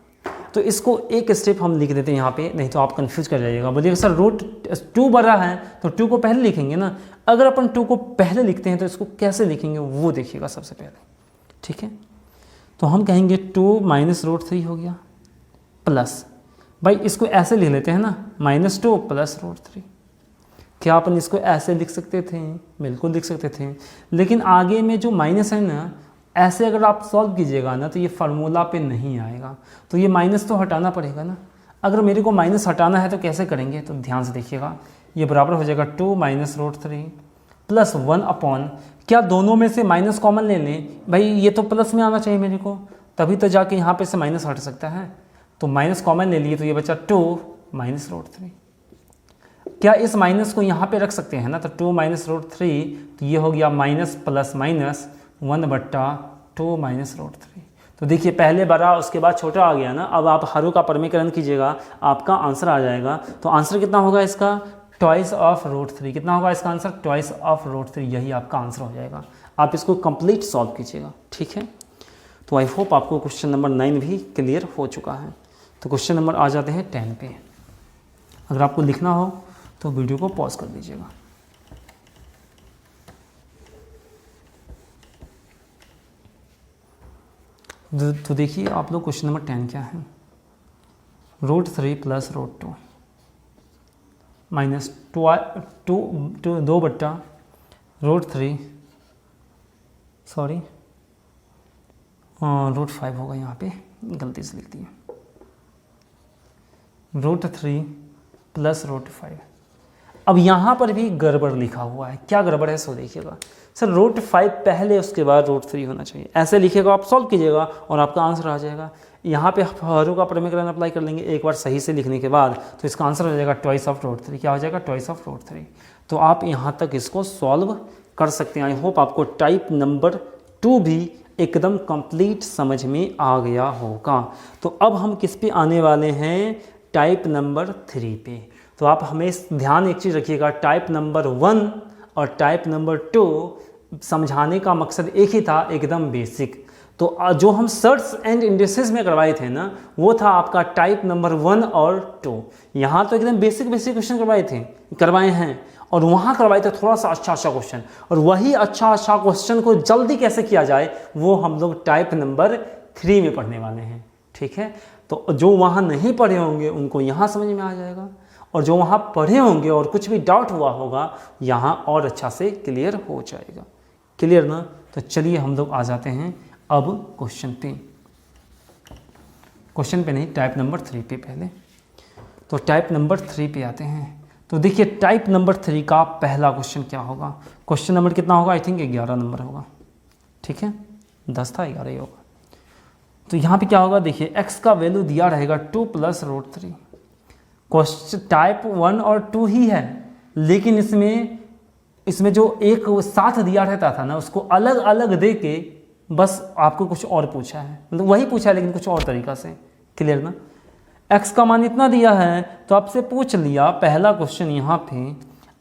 तो इसको एक स्टेप हम लिख देते हैं यहाँ पे, नहीं तो आप कंफ्यूज कर जाइएगा। बोलिएगा सर रूट 2 बड़ा है तो 2 को पहले लिखेंगे ना। अगर अपन 2 को पहले लिखते हैं तो इसको कैसे लिखेंगे वो देखिएगा सबसे पहले, ठीक है। तो हम कहेंगे 2 माइनस रूट 3 हो गया प्लस, भाई इसको ऐसे लिख लेते हैं ना, -2 प्लस रूट 3। क्या अपन इसको ऐसे लिख सकते थे? बिल्कुल लिख सकते थे, लेकिन आगे में जो माइनस है ना, ऐसे अगर आप सॉल्व कीजिएगा ना तो ये फार्मूला पे नहीं आएगा। तो ये माइनस तो हटाना पड़ेगा ना। अगर मेरे को माइनस हटाना है तो कैसे करेंगे? तो ध्यान से देखिएगा, ये बराबर हो जाएगा 2 माइनस रूट 3 प्लस 1 अपॉन, क्या दोनों में से माइनस कॉमन ले लें? भाई ये तो प्लस में आना चाहिए मेरे को, तभी तो जाके यहाँ पे से माइनस हट सकता है। तो माइनस कॉमन ले लिए तो ये बचा 2 माइनस रूट 3। क्या इस माइनस को यहाँ पे रख सकते हैं ना? तो 2 माइनस रूट 3, तो ये हो गया minus plus minus 1/2 minus root 3। तो देखिए पहले बड़ा उसके बाद छोटा आ गया ना। अब आप हरों का परमीकरण कीजिएगा, आपका आंसर आ जाएगा। तो आंसर कितना होगा इसका? Twice of root 3। कितना होगा इसका आंसर? Twice of root 3। यही आपका आंसर हो जाएगा। आप इसको कंप्लीट सॉल्व कीजिएगा, ठीक है। तो आई होप आपको क्वेश्चन नंबर 9 भी क्लियर हो चुका है। तो क्वेश्चन नंबर आ जाते हैं 10 पे। अगर आपको लिखना हो तो वीडियो को पॉज कर दीजिएगा। तो देखिए आप लोग क्वेश्चन नंबर 10 क्या है? रूट 3 प्लस रूट 2 माइनस 2 बट्टा रूट 3, सॉरी रूट 5 होगा, यहाँ पे गलती से लिख दिया। Root 3 plus root 5। अब यहाँ पर भी गड़बड़ लिखा हुआ है। क्या गड़बड़ है सो देखिएगा। सर रूट 5 पहले उसके बाद रूट 3 होना चाहिए, ऐसे लिखिएगा, आप सॉल्व कीजिएगा और आपका आंसर आ जाएगा। यहाँ पे हरों का परमीकरण अप्लाई कर लेंगे एक बार सही से लिखने के बाद, तो इसका आंसर हो जाएगा ट्वाइस ऑफ रूट 3। क्या हो जाएगा? Twice of root 3। तो आप यहाँ तक इसको सॉल्व कर सकते हैं। आई होप आपको टाइप नंबर 2 भी एकदम कंप्लीट समझ में आ गया होगा। तो अब हम किस पे आने वाले हैं? टाइप नंबर 3 पे। तो आप हमें ध्यान एक चीज़ रखिएगा, टाइप नंबर 1 और टाइप नंबर 2 समझाने का मकसद एक ही था, एकदम बेसिक। तो जो हम सर्ट्स एंड इंडिसेस में करवाए थे ना, वो था आपका टाइप नंबर 1 और 2। यहाँ तो एकदम बेसिक क्वेश्चन करवाए हैं, और वहाँ करवाए थे थोड़ा सा अच्छा क्वेश्चन। और वही अच्छा क्वेश्चन को जल्दी कैसे किया जाए वो हम लोग टाइप नंबर 3 में पढ़ने वाले हैं, ठीक है। तो जो वहाँ नहीं पढ़े होंगे उनको यहाँ समझ में आ जाएगा, और जो वहाँ पढ़े होंगे और कुछ भी डाउट हुआ होगा यहाँ और अच्छा से क्लियर हो जाएगा। क्लियर ना? तो चलिए हम लोग आ जाते हैं अब क्वेश्चन पे। क्वेश्चन पे नहीं, टाइप नंबर 3 पे पहले। तो टाइप नंबर 3 पे आते हैं। तो देखिए टाइप नंबर 3 का पहला क्वेश्चन क्या होगा? क्वेश्चन नंबर कितना होगा? आई थिंक 11 नंबर होगा, ठीक है। 10 था, 11 ही होगा। तो यहाँ पे क्या होगा? देखिए x का वैल्यू दिया रहेगा 2 प्लस रूट 3। क्वेश्चन टाइप 1 और 2 ही है, लेकिन इसमें जो एक साथ दिया रहता था ना, उसको अलग अलग दे के बस आपको कुछ और पूछा है, मतलब वही पूछा है लेकिन कुछ और तरीका से। क्लियर ना? x का मान इतना दिया है तो आपसे पूछ लिया पहला क्वेश्चन यहाँ पे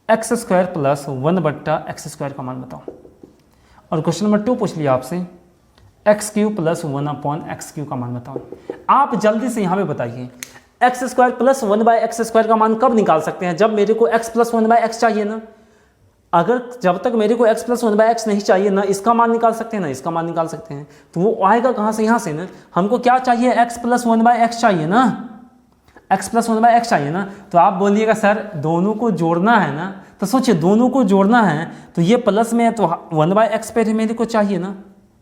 x² प्लस 1/x² का मान बताओ। और क्वेश्चन नंबर 2 पूछ लिया आपसे x³ प्लस 1/x³ का मान बताओ। आप जल्दी से यहाँ पे बताइए x² प्लस 1/x² का मान कब निकाल सकते हैं? जब मेरे को x प्लस 1/x चाहिए ना। अगर जब तक मेरे को x प्लस 1/x नहीं चाहिए ना, इसका मान निकाल सकते हैं ना, इसका मान निकाल सकते हैं। तो वो आएगा कहाँ से? यहाँ से ना। हमको क्या चाहिए? x प्लस 1/x चाहिए ना, x प्लस 1/x चाहिए ना। तो आप बोलिएगा सर दोनों को जोड़ना है ना, तो सोचिए दोनों को जोड़ना है तो ये प्लस में है तो 1/x पे मेरे को चाहिए ना,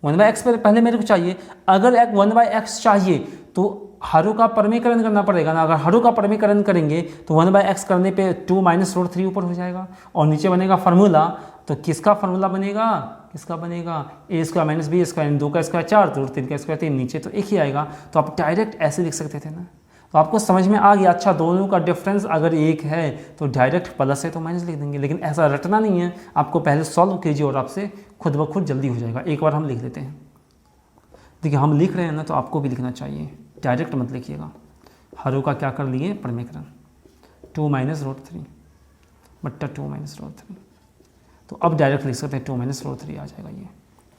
1/x पे पहले मेरे को चाहिए। अगर 1/x चाहिए तो हरों का परमीकरण करना पड़ेगा ना। अगर हरों का परमीकरण करेंगे तो 1/x करने पे 2 माइनस रूट 3 ऊपर हो जाएगा और नीचे बनेगा फार्मूला। तो किसका फार्मूला बनेगा, किसका बनेगा, ए स्क्वायर माइनस बी स्क्वायर, 2 का स्क्वायर 4, रूट 3 का स्क्वायर 3, नीचे तो एक ही आएगा। तो आप डायरेक्ट ऐसे लिख सकते थे ना। तो आपको समझ में आ गया। अच्छा, दोनों का डिफरेंस अगर एक है तो डायरेक्ट प्लस है तो माइनस लिख देंगे, लेकिन ऐसा रटना नहीं है। आपको पहले सॉल्व कीजिए और आपसे खुद ब खुद जल्दी हो जाएगा। एक बार हम लिख लेते हैं। देखिए हम लिख रहे हैं ना, तो आपको भी लिखना चाहिए, डायरेक्ट मत लिखिएगा। हरों का क्या कर लिए, परमीकरण, 2 माइनस रूट 3 बट्टा 2 माइनस रूट 3। तो अब डायरेक्ट लिख सकते हैं 2 माइनस रूट 3 आ जाएगा ये।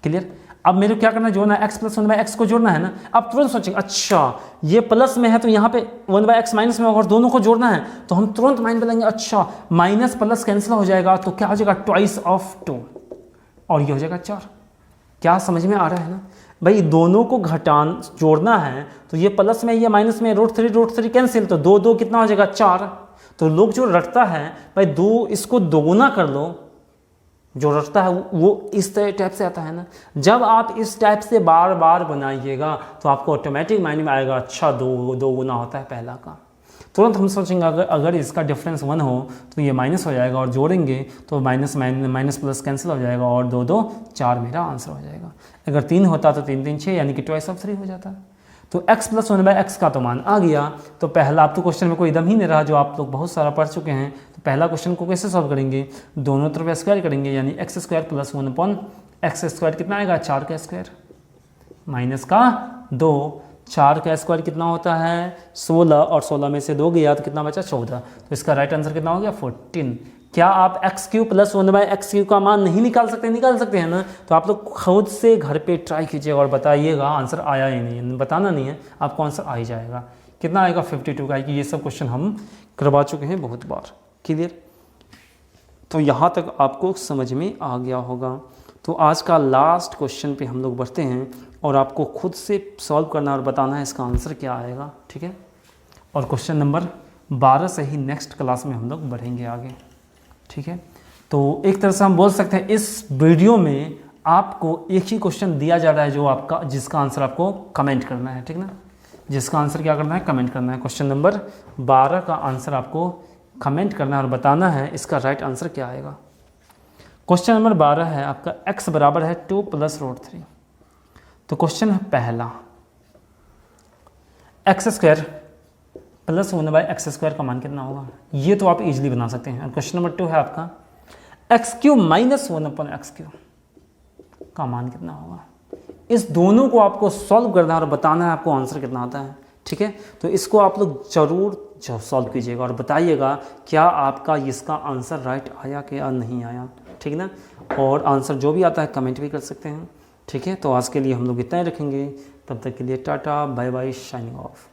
क्लियर। अब मेरे को क्या करना है, जोड़ना है, x प्लस 1/x को जोड़ना है ना। अब तुरंत सोचेंगे अच्छा ये प्लस में है तो यहाँ पे 1/x माइनस में, अगर दोनों को जोड़ना है तो हम तुरंत माइंड में लेंगे, अच्छा माइनस प्लस कैंसिल हो जाएगा तो क्या हो जाएगा, ट्वाइस ऑफ 2 और ये हो जाएगा 4। क्या समझ में आ रहा है ना भाई, दोनों को घटान जोड़ना है तो ये प्लस में ये माइनस में, रूट 3 कैंसिल, तो 2 2 कितना हो जाएगा 4। तो लोग जो रटता है भाई 2 इसको दोगुना कर लो, जो रटता है वो इस टाइप से आता है ना। जब आप इस टाइप से बार बार बनाइएगा तो आपको ऑटोमेटिक माइंड में आएगा अच्छा 2 गुना होता है पहला का। तुरंत हम सोचेंगे अगर इसका डिफरेंस 1 हो तो ये माइनस हो जाएगा और जोड़ेंगे तो माइनस प्लस कैंसिल हो जाएगा और 2 2 4 मेरा आंसर हो जाएगा। अगर 3 होता तो 3 3 6 यानी कि ट्वाइस ऑफ 3 हो जाता। तो x प्लस 1/x का तो मान आ गया। तो पहला, आप तो क्वेश्चन में कोई दम ही नहीं रहा, जो आप लोग बहुत सारा पढ़ चुके हैं। तो पहला क्वेश्चन को कैसे सॉल्व करेंगे, दोनों तरफ स्क्वायर करेंगे, यानी x square plus 1/x square कितना आएगा, 4 का स्क्वायर माइनस का 2, 4 का स्क्वायर कितना होता है 16, और 16 में से 2 गया तो कितना बचा 14। तो इसका राइट आंसर कितना हो गया 14। क्या आप x³ प्लस 1/x³ का मान नहीं निकाल सकते, निकाल सकते हैं ना। तो आप लोग खुद से घर पे ट्राई कीजिएगा और बताइएगा आंसर आया ही नहीं है, बताना नहीं है, आपको आंसर आ ही जाएगा। कितना आएगा 52 का, कि ये सब क्वेश्चन हम करवा चुके हैं बहुत बार। क्लियर। तो यहाँ तक आपको समझ में आ गया होगा। तो आज का लास्ट क्वेश्चन पे हम लोग बढ़ते हैं और आपको खुद से सॉल्व करना और बताना है इसका आंसर क्या आएगा, ठीक है। और क्वेश्चन नंबर 12 से ही नेक्स्ट क्लास में हम लोग बढ़ेंगे आगे, ठीक है। तो एक तरह से हम बोल सकते हैं इस वीडियो में आपको एक ही क्वेश्चन दिया जा रहा है जो आपका, जिसका आंसर आपको कमेंट करना है, ठीक ना। जिसका आंसर क्या करना है, कमेंट करना है। क्वेश्चन नंबर 12 का आंसर आपको कमेंट करना है और बताना है इसका राइट आंसर क्या आएगा। क्वेश्चन नंबर 12 है आपका, x बराबर है 2 प्लस रूट 3। तो क्वेश्चन है पहला, x स्क्वायर प्लस 1/x² का मान कितना होगा, ये तो आप इजीली बना सकते हैं। और क्वेश्चन नंबर 2 है आपका, x³ माइनस 1/x³ का मान कितना होगा। इस दोनों को आपको सॉल्व करना है और बताना है आपको आंसर कितना आता है, ठीक है। तो इसको आप लोग जरूर सॉल्व कीजिएगा और बताइएगा क्या आपका इसका आंसर राइट आया क्या नहीं आया, ठीक ना। और आंसर जो भी आता है कमेंट भी कर सकते हैं, ठीक है। तो आज के लिए हम लोग इतना ही रखेंगे, तब तक के लिए tata bye bye, signing of.